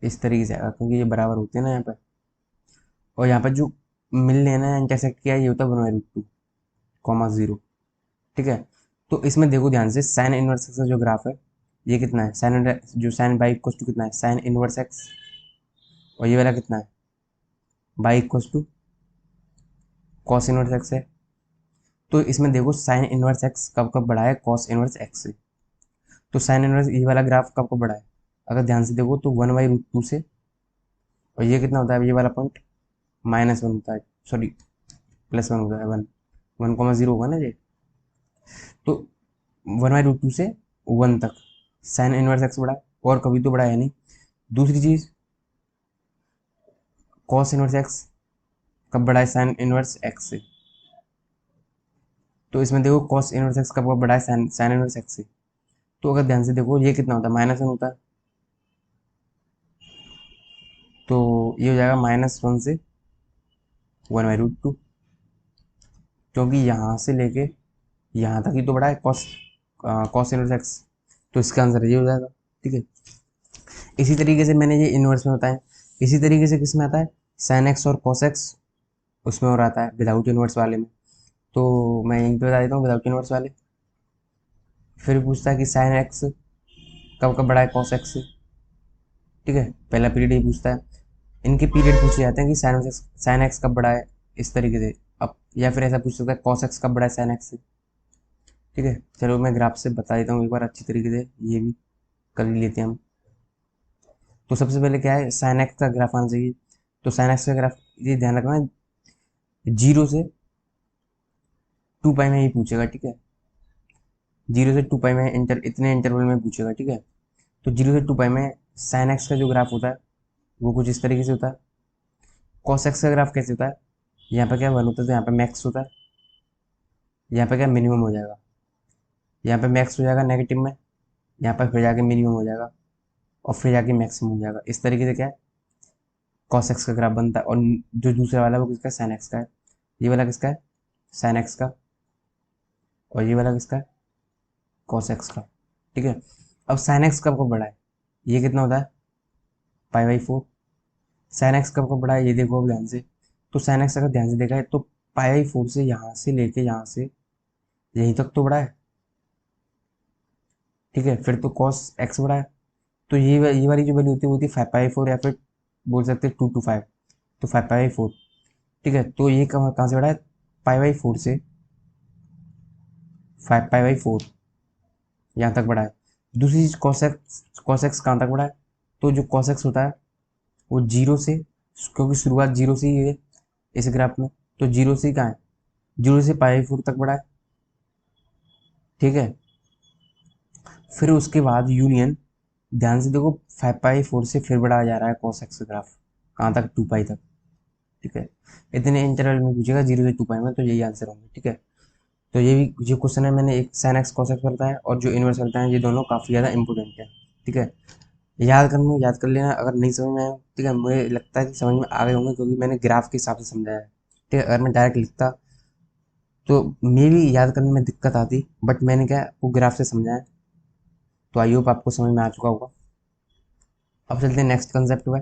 इस तरीके से आएगा, क्योंकि ये बराबर होते हैं ना यहाँ पर, और यहाँ पर जो मिल लेना इंटरसेक्ट किया ये होता है 1/√2 कॉमा 0। ठीक है, तो इसमें देखो ध्यान से, साइन इनवर्स एक्स का जो ग्राफ है ये कितना है, साइन जो साइन बाई इक्वल टू कितना है, साइन इनवर्स एक्स, और ये वाला कितना है, y equal to cos inverse x है। तो इसमें देखो साइन इनवर्स एक्स कब कब बढ़ा है कॉस इनवर्स एक्स से। तो साइन इनवर्स ये वाला ग्राफ कब कब बढ़ा है, अगर ध्यान से देखो तो 1/√2 से, और ये कितना होता है, ये वाला पॉइंट -1 होता है, सॉरी +1 होता है, 1,0 होगा ना ये। तो 1/√2 से 1 तक साइन इनवर्स एक्स बढ़ा, और कभी तो बढ़ा है नहीं। दूसरी चीज, कॉस इनवर्स एक्स कब बढ़ा है साइन इनवर्स एक्स से। तो इसमें देखो कॉस इनवर्स एक्स कब कब बढ़ा है साइन इनवर्स एक्स से। तो अगर ध्यान से देखो ये कितना होता है, -1 होता है, तो ये हो जाएगा -1 से 1/√2, क्योंकि यहाँ से लेके यहाँ तक ही तो बढ़ा है कॉस इनवर्स एक्स, तो इसका आंसर ये हो जाएगा। ठीक है, इसी तरीके से मैंने ये इनवर्स में बताया, इसी तरीके से किस में आता है, साइन एक्स और कॉस एक्स उसमें और आता है विदाउट इनवर्स वाले में। तो मैं यहीं पे बता देता हूँ विदाउट इनवर्स वाले। फिर पूछता है कि साइन एक्स कब कब बढ़ा है कॉस एक्स से। ठीक है, पहला पीरियड ही पूछता है। इनके पीरियड पूछे जाते हैं कि साइन एक्स कब बढ़ा है, इस तरीके से। अब या फिर ऐसा पूछ सकता है कॉस एक्स कब बढ़ा है साइन एक्स से। ठीक है, चलो मैं ग्राफ से बता देता हूँ एक बार अच्छी तरीके से, ये भी कर ही लेते हैं हम। तो सबसे पहले क्या है, साइन एक्स का ग्राफ आना चाहिए। तो साइन एक्स का ग्राफ ये ध्यान रखना, 0 से 2 पाई में ही पूछेगा। ठीक है, 0 से 2 पाई में इतने इंटरवल में पूछेगा। ठीक है, तो 0 से 2 पाई में साइन एक्स का जो ग्राफ होता है वो कुछ इस तरीके से होता है। कॉस एक्स का ग्राफ कैसे होता है, यहाँ पे क्या 1 होता है तो यहाँ पे मैक्स होता है, यहाँ पे क्या मिनिमम हो जाएगा, यहाँ पे मैक्स हो जाएगा नेगेटिव में, यहाँ पर फिर जाके मिनिमम हो जाएगा, और फिर जाके मैक्सिमम हो जाएगा। इस तरीके से क्या है कॉस एक्स का ग्राफ बनता है। और जो दूसरा वाला है वो किसका, साइन एक्स का है। ये वाला किसका है, साइन एक्स का, और ये वाला किसका है, कॉस एक्स का। ठीक है, अब साइन एक्स कब कब बढ़ा है, ये कितना होता है π/4। साइन एक्स कब कब बढ़ा है ये देखो अब ध्यान से। तो साइन एक्स अगर ध्यान से देखा है तो π/4 से यहाँ से लेके यहाँ से यहीं तक तो बढ़ा है। ठीक है, फिर तो कॉस एक्स बढ़ा है, तो ये वाली जो वैल्यू होती है वो होती है 5/4, या फिर बोल सकते हैं 2 to 5, तो 5/4। ठीक है, तो ये कहाँ से बढ़ा है, π/4 से 5π/4 यहाँ तक बढ़ा है। दूसरी चीज कॉस एक्स कहाँ तक बढ़ा है, तो जो कॉस एक्स होता है वो 0 से, क्योंकि शुरुआत 0 से ही है इस ग्राफ में, तो 0 से कहाँ है, 0 से π/4 तक बढ़ा है। ठीक है, फिर उसके बाद यूनियन, ध्यान से देखो 5/4 से फिर बढ़ा जा रहा है कॉस एक्स ग्राफ, कहाँ तक, 2 पाई तक। ठीक है, इतने इंटरवल में पूछेगा 0 से 2 पाई में, तो यही आंसर होंगे। ठीक है, तो ये भी जो क्वेश्चन है मैंने एक साइन एक्स कॉस एक्स करता है और जो इनवर्स करता है, ये दोनों काफ़ी ज़्यादा इंपॉर्टेंट है। ठीक है, याद कर लेना, अगर नहीं समझ में आया ठीक है, मुझे लगता है कि समझ में आ गए होंगे क्योंकि मैंने ग्राफ के हिसाब से समझाया है। ठीक है, अगर मैं डायरेक्ट लिखता तो मे भी याद करने में दिक्कत आती, बट मैंने क्या वो ग्राफ से समझाया, तो आई होप आपको समझ में आ चुका होगा। अब चलते हैं नेक्स्ट कंसेप्ट पे,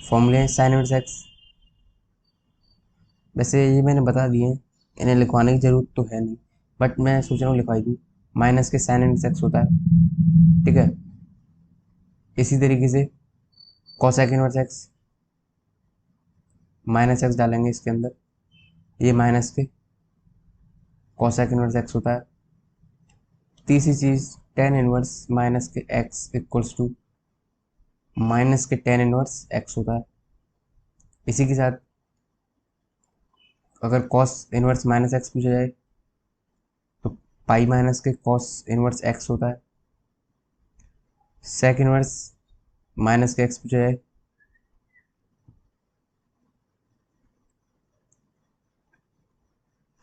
फॉर्मूले साइन इनवर्स एक्स। वैसे ये मैंने बता दिए हैं, इन्हें लिखवाने की जरूरत तो है नहीं, बट मैं सोच रहा हूँ लिखवाई दूँ। माइनस के साइन इनवर्स एक्स होता है। ठीक है, इसी तरीके से cosec inverse x, minus x डालेंगे इसके अंदर, ये माइनस के कॉसेक इनवर्स एक्स होता है। तीसरी चीज टेन इनवर्स माइनस के एक्स इक्वल्स टू माइनस के टेन इनवर्स एक्स होता है। इसी के साथ अगर कॉस इनवर्स माइनस एक्स पूछा जाए तो पाई माइनस के कॉस इनवर्स एक्स होता है। सेक इनवर्स माइनस के एक्स पूछा जाए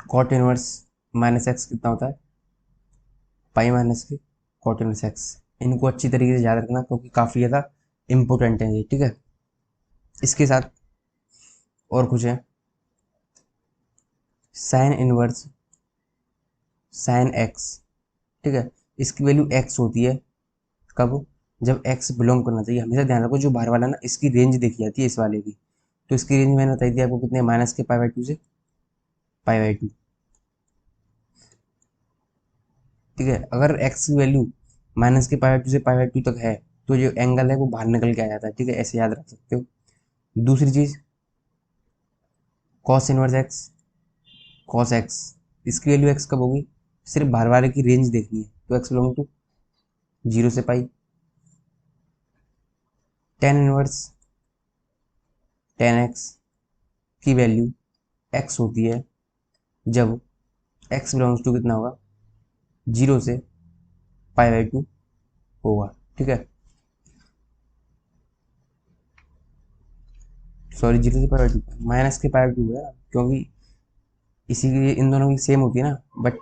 कॉट इनवर्स माइनस एक्स कितना होता है, पाई माइनस के कॉट इनवर्स एक्स। इनको अच्छी तरीके से याद रखना क्योंकि काफ़ी ज़्यादा इंपॉर्टेंट है ये। ठीक है, इसके साथ और कुछ है, साइन इनवर्स साइन एक्स। ठीक है, इसकी वैल्यू एक्स होती है कब, जब एक्स बिलोंग करना चाहिए। हमेशा ध्यान रखो जो बाहर वाला ना, इसकी रेंज देखी जाती है इस वाले की, तो इसकी रेंज मैंने बताई थी आपको कितने, माइनस के पाई बाई टू से पाई बाई टू। ठीक है, अगर एक्स की वैल्यू माइनस के पाई बाई टू से पाई बाई टू तक है तो जो एंगल है वो बाहर निकल के आ जाता है। ठीक है, ऐसे याद रख सकते हो। दूसरी चीज cos inverse x, cos x, इसकी वैल्यू एक्स कब होगी, सिर्फ बाहर वाले की रेंज देखनी है, तो एक्स बिलोंग टू जीरो से पाई। टेन इनवर्स टेन एक्स की वैल्यू एक्स होती है जब एक्स बिलोंग्स टू कितना होगा, जीरो से पाई बाई टू होगा। ठीक है, सॉरी जीरो से पाई बाई टू, माइनस के पाई बाई टू है क्योंकि इसी की इन दोनों की सेम होती है ना, बट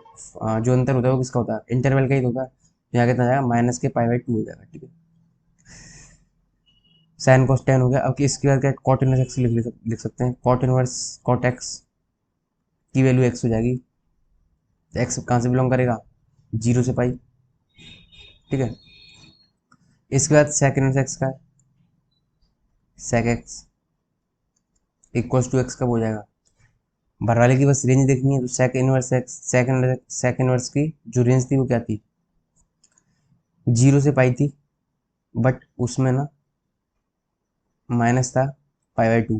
जो अंतर होता है वो किसका होता है, इंटरवल का ही तो होता है। यहाँ कितना जाएगा, माइनस के पाई बाई टू हो जाएगा। ठीक है, साइन कॉस टेन हो गया। अब इसके बाद क्या, कॉट इनवर्स एक्स लिख सकते हैं, कॉट इनवर्स कॉट एक्स की वैल्यू एक्स हो जाएगी। एक्स कहाँ से बिलोंग करेगा, जीरो से पाई। ठीक है, इसके बाद सेक इनवर्स एक्स का sec x equals to x कब हो जाएगा, बाहर वाले की बस रेंज देखनी है, तो sec inverse x sec inverse की जो रेंज थी वो क्या थी, जीरो से पाई थी, बट उसमें ना माइनस था पाई बाई टू।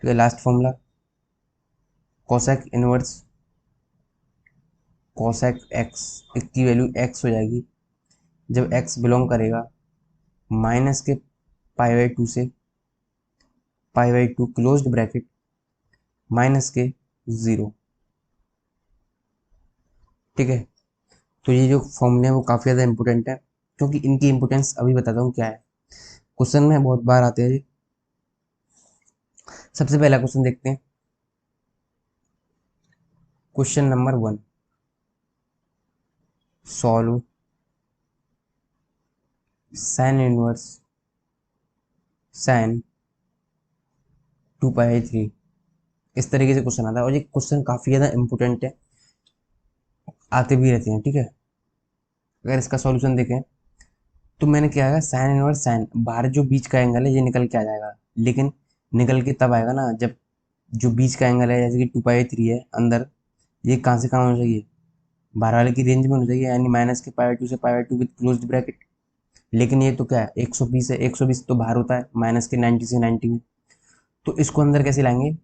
ठीक है, last formula cosec inverse cosec x की वैल्यू एक्स हो जाएगी जब एक्स बिलोंग करेगा माइनस के पाई बाई टू से पाई by to closed bracket minus के जीरो। ठीक है, तो ये जो फॉर्मूले हैं वो काफ़ी ज़्यादा इंपॉर्टेंट है, क्योंकि इनकी इंपॉर्टेंस अभी बताता हूँ क्या है। क्वेश्चन में बहुत बार आते हैं जी। सबसे पहला क्वेश्चन देखते हैं, question number 1, solve sine inverse sine 2 पाई 3। इस तरीके से क्वेश्चन आता है और ये क्वेश्चन काफ़ी ज़्यादा इंपॉर्टेंट है, आते भी रहते हैं। ठीक है, अगर इसका सॉल्यूशन देखें तो मैंने क्या आएगा, साइन इनवर्स साइन, बाहर जो बीच का एंगल है ये निकल के आ जाएगा, लेकिन निकल के तब आएगा ना जब जो बीच का एंगल है, जैसे कि 2 पाई 3 है अंदर, ये कहाँ से कहाँ होना चाहिए, बाहर वाले की रेंज में होना चाहिए, यानी माइनस के पाई बाई टू से पाई by to with closed bracket. लेकिन ये तो क्या है, 120 है, 120 तो बाहर होता है माइनस के 90 से 90 में, तो इसको अंदर कैसे लाएंगे,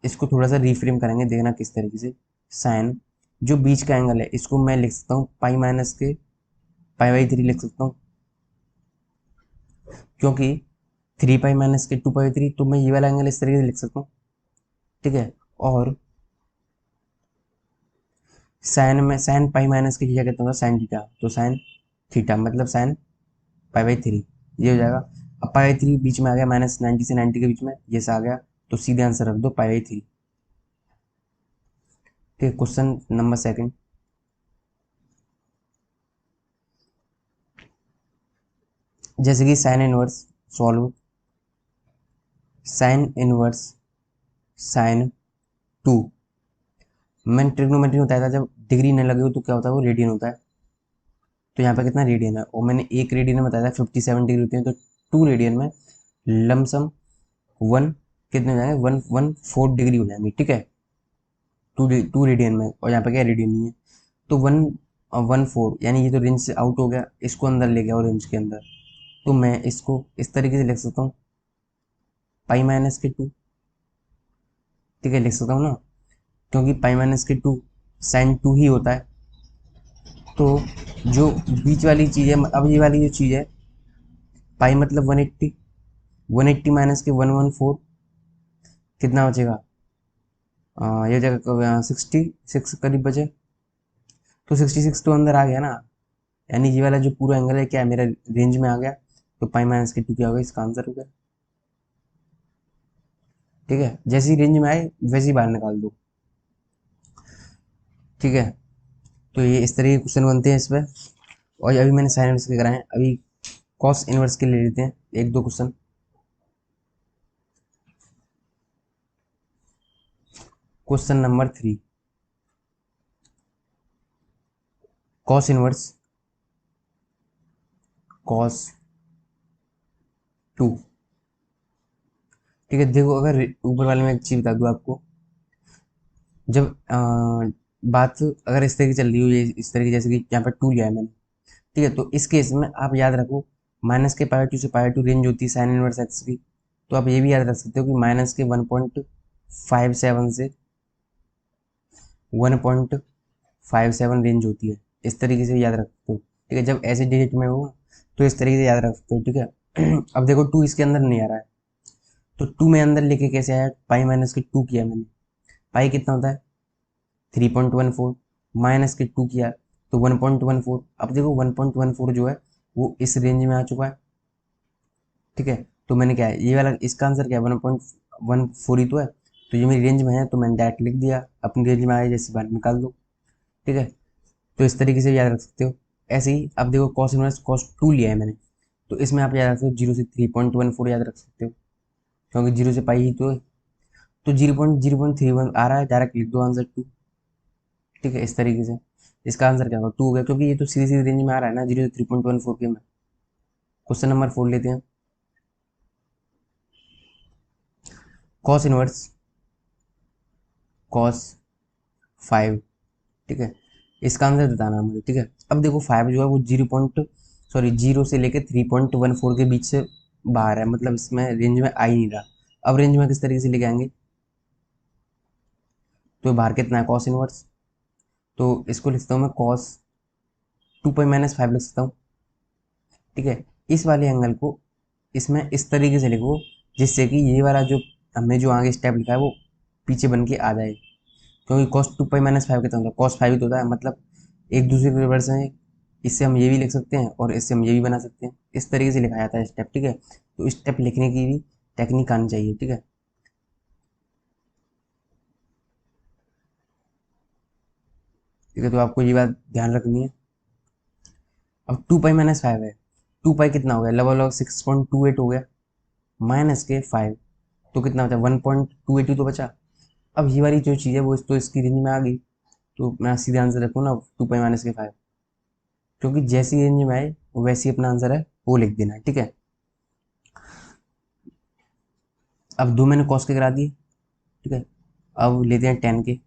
इसको थोड़ा सा रिफ्रेम करेंगे, देखना किस तरीके से। साइन जो बीच का एंगल है इसको मैं लिख सकता हूँ पाई माइनस के पाई बाई 3 लिख सकता हूँ, क्योंकि 3 पाई माइनस के 2 पाई 3, तो मैं ये वाला एंगल इस तरीके से लिख सकता हूँ। ठीक है, और साइन में साइन पाई माइनस के क्या कहते हैं, साइन थीटा, तो साइन थीटा मतलब साइन पाई बाई 3, ये हो जाएगा। अब पाई बाई 3 बीच में आ गया, माइनस 90 से 90 के बीच में ये से आ गया, तो सीधे आंसर रख दो π/3। ठीक है, क्वेश्चन नंबर सेकंड। जैसे कि sine inverse solve sine inverse sine 2। मैंने ट्रिग्नोमेट्री में बताया था जब डिग्री न लगे हो तो क्या होता है, वो रेडियन होता है। तो यहाँ पे कितना रेडियन है, और मैंने एक रेडियन में बताया था 57 डिग्री होती है, तो 2 रेडियन में लमसम 1 कितने हो जाएंगे, 114 डिग्री हो जाएंगे। ठीक है, 2 रेडियन में, और यहाँ पे क्या रेडियन नहीं है, तो 114 यानी ये तो रेंज से आउट हो गया, इसको अंदर ले गया और रेंज के अंदर। तो मैं इसको इस तरीके से लिख सकता हूँ π-2। ठीक है, लिख सकता हूँ ना, क्योंकि π-2 साइन 2 ही होता है। तो जो बीच वाली चीज़ है, अब ये वाली जो चीज़ है पाई मतलब 180, 180 माइनस के 114 कितना बचेगा, ये जगह 66 करीब बचे। तो 66 तो अंदर आ गया ना, यानी ये वाला जो पूरा एंगल है क्या है, मेरा रेंज में आ गया। तो π-2 क्या होगा, इसका आंसर हो गया। ठीक है, जैसे ही रेंज में आए वैसे ही बाहर निकाल दो। ठीक है, तो ये इस तरह के क्वेश्चन बनते हैं इस पर। और अभी मैंने साइन इनवर्स के कराए हैं, अभी कॉस इनवर्स के ले लेते हैं एक दो question. Question number 3, cos inverse cos 2। ठीक है, देखो अगर ऊपर वाले में एक चीज बता दूं आपको, जब बात अगर इस तरह की चल रही हो, ये इस तरह की, जैसे कि यहाँ पर 2 लिया है मैंने। ठीक है, तो इस केस में आप याद रखो माइनस के π/2 से π/2 रेंज होती है साइन इनवर्स एक्स की। तो आप ये भी याद रख सकते हो कि माइनस के 1.57 से 1.57 रेंज होती है, इस तरीके से याद रख सकते हो। ठीक है, जब ऐसे डिजिट में हो तो इस तरीके से याद रख सकते हो। ठीक है, अब देखो 2 इसके अंदर नहीं आ रहा है, तो 2 में अंदर लेके कैसे आया, π-2 किया मैंने। पाई कितना होता है 3.14, माइनस के 2 किया तो 1.14। अब देखो 1.14 जो है वो इस रेंज में आ चुका है। ठीक है, तो मैंने क्या है, ये वाला इसका आंसर क्या है, 1.14 ही तो है। तो ये मेरी रेंज में है, तो मैंने डायरेक्ट लिख दिया, अपनी रेंज में आया जैसे बाहर निकाल दो। ठीक है, तो इस तरीके से याद रख सकते हो। ऐसे ही अब देखो कॉस इनवर्स कॉस 2 लिया है मैंने, तो इसमें आप याद रख सकते हो 0 से 3.14 याद रख सकते हो, क्योंकि 0 से पाई ही तो है। तो 0.031 आ रहा है, डायरेक्ट लिख दो आंसर 2। ठीक है, इस तरीके से इसका आंसर क्या होगा 2 हो गया, क्योंकि ये तो सीधी सीधी रेंज में आ रहा है ना 0 से 3.14 के में। क्वेश्चन नंबर 4 लेते हैं, कॉस इनवर्स कॉस 5। ठीक है, इसका आंसर बताना मुझे। ठीक है, अब देखो 5 जो है वो 0 से लेके 3.14 के बीच से बाहर है, मतलब इसमें रेंज में आ ही नहीं रहा। अब रेंज में किस तरीके से लेके आएंगे, तो बाहर कितना है कॉस इनवर्स, तो इसको लिखता हूँ मैं कॉस 2π-5 लिख सकता हूँ। ठीक है, इस वाले एंगल को इसमें इस तरीके से लिखो जिससे कि ये वाला जो हमने जो आगे स्टेप लिखा है वो पीछे बन के आ जाए, क्योंकि कॉस 2π-5 कितना होता है, कॉस 5 ही तो होता है, मतलब एक दूसरे के रिवर्स है। इससे हम ये भी लिख सकते हैं और इससे हम ये भी बना सकते हैं, इस तरीके से लिखा जाता है स्टेप। ठीक है, तो स्टेप लिखने की भी टेक्निक आनी चाहिए। ठीक है, ठीक है, तो आपको ये बात ध्यान रखनी है। अब 2π-5 है, 2π कितना हो गया, लगभग 6.28 हो गया, माइनस के 5 तो कितना बचा 1.282 तो बचा। अब ये वाली जो चीज़ है वो तो इसकी रेंज में आ गई, तो मैं सीधे आंसर रखूँ ना 2π-5, क्योंकि जैसी रेंज में आए वैसी अपना आंसर है वो लिख देना है। ठीक है, अब 2 मैंने कॉस के करा दिए। ठीक है, अब लेते हैं 10 के,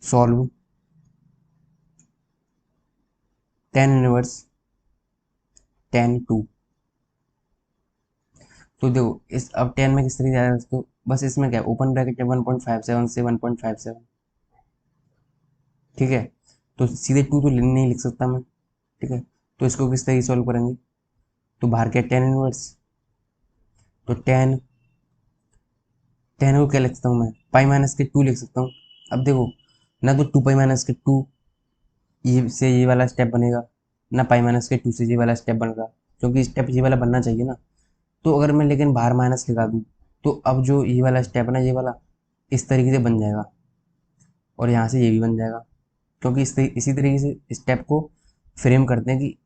सॉल्व 10 इनवर्स 10 2। तो देखो इस अब 10 में किस तरीके से तो बस इसमें क्या ओपन ब्रैकेट है 1.57 से 1.57। ठीक है, तो सीधे 2 तो नहीं लिख सकता मैं। ठीक है, तो इसको किस तरीके सॉल्व करेंगे, तो बाहर क्या 10 इनवर्स, तो 10 को क्या लिख सकता हूँ मैं π-2 लिख सकता हूँ। अब देखो ना तो 2π-2 ये से ये वाला स्टेप बनेगा, ना π-2 से ये वाला स्टेप बनेगा, क्योंकि स्टेप ये वाला बनना चाहिए ना। तो अगर मैं लेकिन बाहर माइनस लगा दूँ तो अब जो ये वाला स्टेप है ना, ये वाला इस तरीके से बन जाएगा और यहाँ से ये भी बन जाएगा, क्योंकि इसी तरीके से स्टेप को फ्रेम करते हैं कि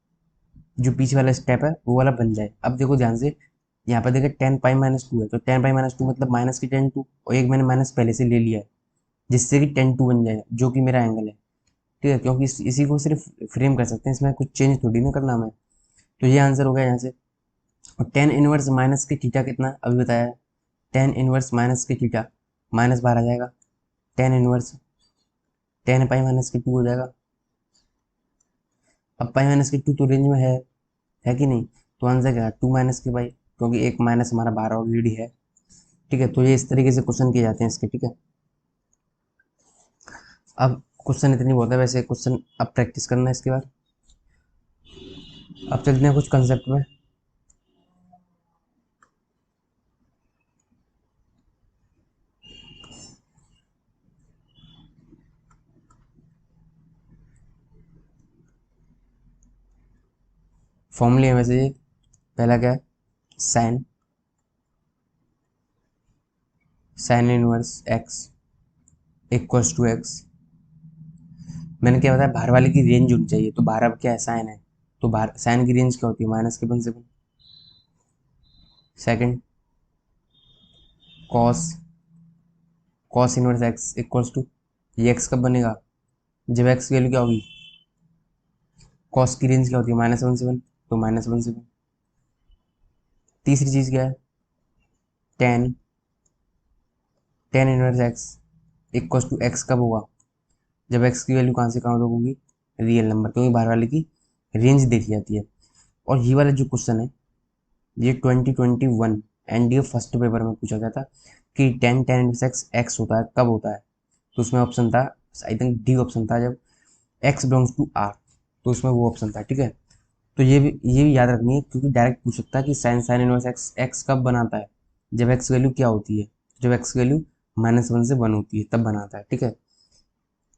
जो पीछे वाला स्टेप है वो वाला बन जाए। अब देखो ध्यान से, यहाँ पर देखो 10 पाई-2 है, तो 10 पाई-2 मतलब माइनस की 10 2, और एक मैंने माइनस पहले से ले लिया है जिससे कि 10 2 बन जाए, जो कि मेरा एंगल है। ठीक है, क्योंकि इसी को सिर्फ फ्रेम कर सकते हैं, इसमें कुछ चेंज थोड़ी ना करना हमें। तो ये आंसर हो गया यहाँ से। और टेन इनवर्स माइनस के थीटा कितना अभी बताया है, टेन इनवर्स माइनस के थीटा माइनस बाहर आ जाएगा, टेन इनवर्स 10 पाई-2 हो जाएगा। अब पाई-2 तो रेंज में है कि नहीं, तो आंसर क्या है 2 - के पाई, क्योंकि एक माइनस हमारा बाहर ऑलरेडी है। ठीक है, तो ये इस तरीके से क्वेश्चन किए जाते हैं इसके। ठीक है, अब क्वेश्चन इतनी बहुत है, वैसे क्वेश्चन अब प्रैक्टिस करना है इसके बाद। अब चलते हैं कुछ कंसेप्ट में। फॉर्मूले में से पहला क्या है, sine sine inverse x equals to x. मैंने क्या बताया, बाहर वाले की रेंज होनी चाहिए, तो बाहर अब क्या है, साइन है, तो बाहर साइन की रेंज क्या होती है, -1/7। Second, cos cos inverse x equals to, ये एक्स कब बनेगा, जब एक्स की वैल्यू क्या होगी, कॉस की रेंज क्या होती है, -1/7, तो -1/7। तीसरी चीज क्या है, tan tan inverse x equals to x कब होगा, जब एक्स की वैल्यू कहाँ से कहाँ तक होगी, रियल नंबर, क्योंकि बाहर वाले की रेंज देखी जाती है। और ये वाला जो क्वेश्चन है, ये 2021 एनडीए फर्स्ट पेपर में पूछा गया था कि ten tan inverse x x होता है कब होता है, तो उसमें ऑप्शन था, आई थिंक डी ऑप्शन था, जब एक्स बिलोंग्स टू आर, तो उसमें वो ऑप्शन था। ठीक है, तो ये भी याद रखनी है, क्योंकि डायरेक्ट पूछ सकता है कि sine sine inverse x x कब बनाता है, जब एक्स वैल्यू क्या होती है, जब एक्स वैल्यू -1 से 1 होती है तब बनाता है। ठीक है,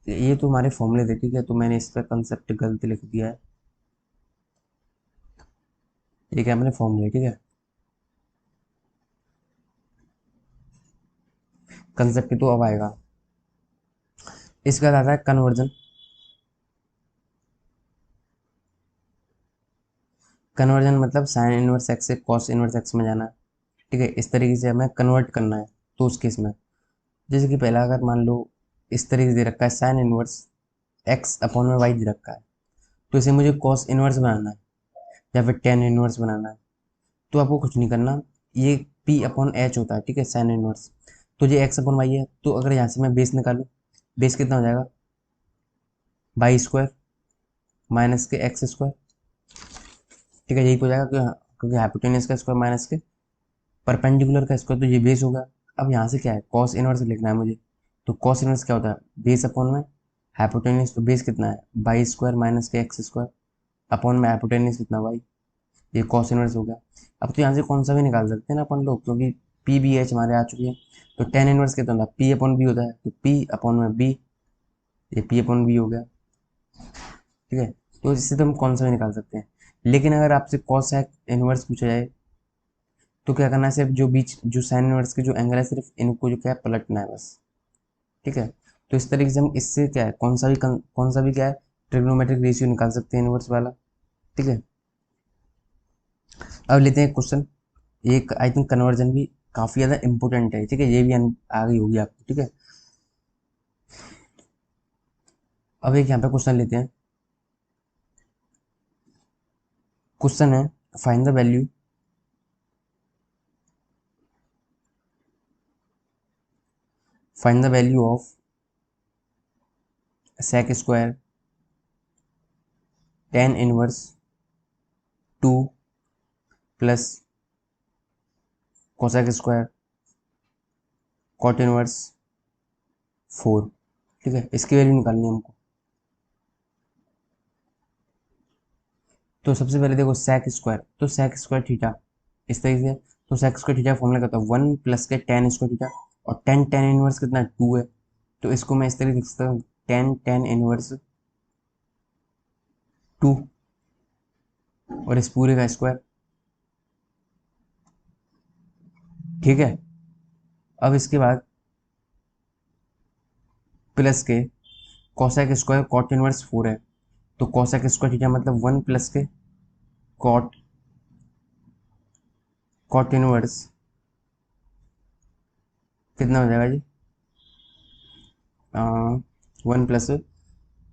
ये तो हमारे फॉर्मूले थे। ठीक है, तो मैंने इस पर कंसेप्ट गलत लिख दिया है, ये क्या मैंने फॉर्मूले। ठीक है, कंसेप्ट तो अब आएगा। इसके बाद आता है कन्वर्जन। कन्वर्जन मतलब साइन इनवर्स एक्स से कॉस इनवर्स एक्स में जाना। ठीक है, इस तरीके से हमें कन्वर्ट करना है। तो उस केस में जैसे कि पहला अगर मान लो इस तरीके से दे रखा है, साइन इनवर्स एक्स अपॉन में वाई दे रखा है, तो इसे मुझे कॉस इनवर्स बनाना है या फिर टेन इनवर्स बनाना है। तो आपको कुछ नहीं करना, ये पी अपॉन एच होता है। ठीक है, साइन इनवर्स, तो ये एक्स अपॉन वाई है, तो अगर यहाँ से मैं बेस निकालूँ, बेस कितना हो जाएगा, वाई स्क्वायर माइनस के एक्स स्क्वायर। ठीक है, यही तो हो जाएगा, क्योंकि हाइपोटेनस का स्क्वायर माइनस के परपेंडिकुलर का स्क्वायर, तो ये बेस होगा। अब यहाँ से क्या है, कॉस इनवर्स लिखना है मुझे, तो कॉस इनवर्स क्या होता है, बेस अपॉन में हाइपोटेनस, तो बेस कितना है, वाई स्क्वायर माइनस के एक्स स्क्वायर अपॉन में हाइपोटेनस कितना वाई, ये कॉस इनवर्स हो गया। अब तो यहाँ से कौन सा भी निकाल सकते हैं ना अपन लोग, क्योंकि पी बी एच हमारे आ चुकी है। तो टेन इनवर्स कितना होता है, पी अपॉन बी होता है, तो पी अपॉन में बी, ये पी अपॉन बी हो गया। ठीक है, तो इससे तो हम कौन सा भी निकाल सकते हैं। लेकिन अगर आपसे कॉस इनवर्स पूछा जाए, तो क्या करना है, सिर्फ जो बीच जो साइन इनवर्स के जो एंगल है, सिर्फ इनको जो क्या है पलटना है बस। ठीक है, तो इस तरीके से हम इससे क्या है, कौन सा भी क्या है, ट्रिग्नोमेट्रिक रेशियो निकाल सकते हैं इनवर्स वाला। ठीक है, अब लेते हैं क्वेश्चन। ये आई थिंक कन्वर्जन भी काफ़ी ज़्यादा इंपॉर्टेंट है। ठीक है, ये भी आ गई होगी आपको। ठीक है, अब एक यहाँ पे क्वेश्चन लेते हैं। क्वेश्चन है, find the value find the value of sec square tan inverse 2 plus cosec square cot inverse 4। ठीक है, इसकी वैल्यू निकालनी है हमको। तो सबसे पहले देखो सेक स्क्वायर, तो सेक स्क्वायर थीटा इस तरीके से, तो सेक स्क्वायर थीटा फॉर्मूला क्या होता है, 1 प्लस के टेन स्क्वायर थीटा, और टेन टेन इनवर्स कितना है, 2 है, तो इसको मैं इस तरीके लिख सकता हूँ, टेन टेन इनवर्स 2। और इस पूरे का स्क्वायर। ठीक है, अब इसके बाद प्लस के कोसेक स्क्वायर कॉट इनवर्स 4 है, तो कोसेक स्क्वायर थीटा मतलब 1 प्लस के कॉट कॉट इनवर्स कितना हो जाएगा जी, 1 प्लस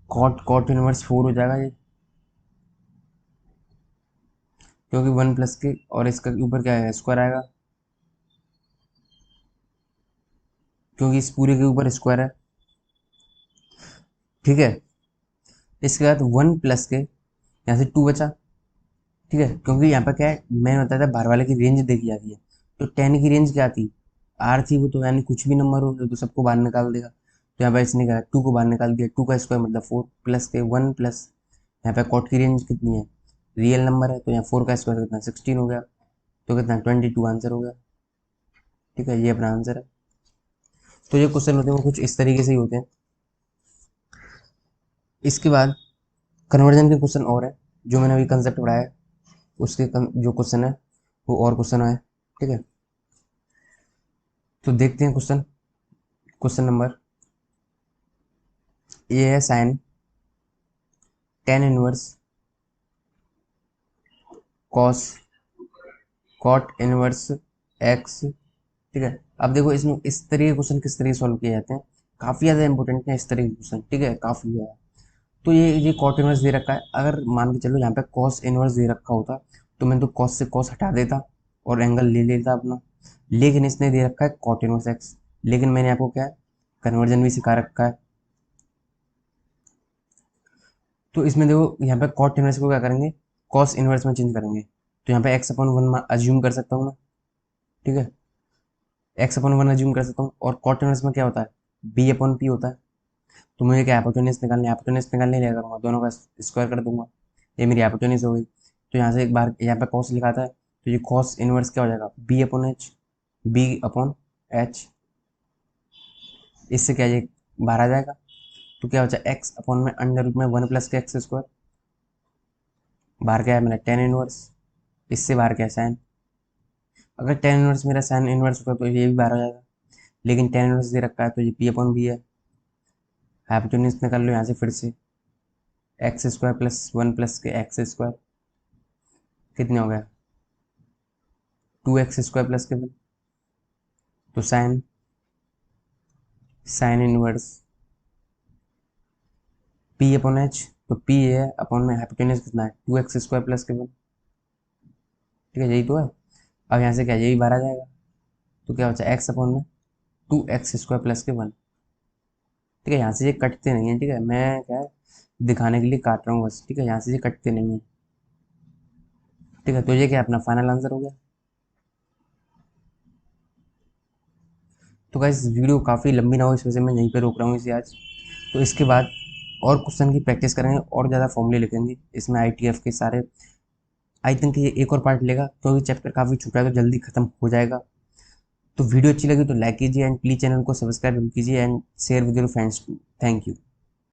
कॉट कॉट इनवर्स 4 हो जाएगा जी, क्योंकि 1 प्लस के और इसका ऊपर क्या है स्क्वायर आएगा, क्योंकि इस पूरे के ऊपर स्क्वायर है। ठीक है, इसके बाद 1 प्लस के यहाँ से 2 बचा। ठीक है, क्योंकि यहाँ पर क्या है मैंने बताया था बाहर वाले की रेंज देखी जाती है, तो 10 की रेंज क्या थी, आर थी, वो तो यानी कुछ भी नंबर हो तो सबको बाहर निकाल देगा, तो यहाँ पर इसने क्या 2 को बाहर निकाल दिया, 2 का स्क्वायर मतलब 4 प्लस के 1 प्लस यहाँ पे कॉट की रेंज कितनी है, रियल नंबर है, तो यहाँ 4 का स्क्वायर कितना 16 हो गया, तो कितना 22 आंसर हो गया। ठीक है, ये अपना आंसर है। तो ये क्वेश्चन होते हैं वो कुछ इस तरीके से ही होते हैं। इसके बाद कन्वर्जन के क्वेश्चन और है, जो मैंने अभी कंसेप्ट पढ़ाया है उसके जो क्वेश्चन है वो और क्वेश्चन है। ठीक है, तो देखते हैं क्वेश्चन। क्वेश्चन नंबर ये है sine tan inverse cos cot inverse x. ठीक है, अब देखो इसमें इस तरह के क्वेश्चन किस तरीके सॉल्व किए जाते हैं, काफ़ी ज़्यादा इंपॉर्टेंट है इस तरह के क्वेश्चन। ठीक है, काफ़ी ज़्यादा। तो ये कॉट इनवर्स दे रखा है, अगर मान के चलो यहाँ पे कॉस इनवर्स दे रखा होता तो मैं तो कॉस से कॉस हटा देता और एंगल ले लेता अपना, लेकिन इसने दे रखा है कॉट इनवर्स एक्स, लेकिन मैंने आपको क्या है कन्वर्जन भी सिखा रखा है। तो इसमें देखो यहाँ पे कॉट इनवर्स को क्या करेंगे कॉस इनवर्स में चेंज करेंगे, तो यहाँ पे एक्स अपॉन वन अज्यूम कर सकता हूँ मैं। ठीक है, एक्स अपॉन वन अज्यूम कर सकता हूँ, और कॉट इनवर्स में क्या होता है बी अपॉन पी होता है, तो मुझे क्या एपोटेनिस निकालने लिया करूँगा, दोनों का स्क्वायर कर दूंगा, ये मेरी एपोटेनिस हो गई। तो यहाँ से एक बार यहाँ पे कॉस लिखा था, तो ये कॉस इनवर्स क्या हो जाएगा B upon H, B upon H, इससे क्या ये बाहर आ जाएगा, तो क्या हो जाएगा एक्स अपॉन में अंडर रूट में 1 प्लस के एक्स स्क्वायर, बाहर क्या है मेरा टेन इनवर्स, इससे बाहर क्या है साइन, अगर टेन इनवर्स मेरा साइन इनवर्स होगा तो ये भी बाहर हो जाएगा, लेकिन टेन इनवर्स दे रखा है तो ये पी अपॉन बी है, एपोटेनिस निकाल लो यहाँ से फिर से एक्स स्क्वायर प्लस 1 प्लस के एक्स स्क्वायर कितने हो गया 2x स्क्वायर प्लस के वन, तो sine sine inverse P upon H, तो पी है अपॉन में हाइपोटेनस कितना है 2x स्क्वायर प्लस के वन। ठीक है, यही तो है। अब यहाँ से क्या यही बाहर आ जाएगा, तो क्या होता है एक्स अपॉन में 2x स्क्वायर प्लस के वन। ठीक है, यहाँ से ये कटते नहीं है, ठीक है मैं क्या है दिखाने के लिए काट रहा हूँ बस। ठीक है, यहाँ से ये कटते नहीं है। ठीक है, तो ये क्या अपना फाइनल आंसर हो गया। तो गाइस वीडियो काफ़ी लंबी ना हो इस वजह से मैं यहीं पे रोक रहा हूँ इसे आज। तो इसके बाद और क्वेश्चन की प्रैक्टिस करेंगे और ज़्यादा फॉर्मूले लिखेंगे इसमें ITF के सारे। आई थिंक ये एक और पार्ट लेगा क्योंकि चैप्टर काफ़ी छोटा है तो जल्दी खत्म हो जाएगा। तो वीडियो अच्छी लगी तो लाइक कीजिए एंड प्लीज़ चैनल को सब्सक्राइब कीजिए and share with your friends too. Thank you.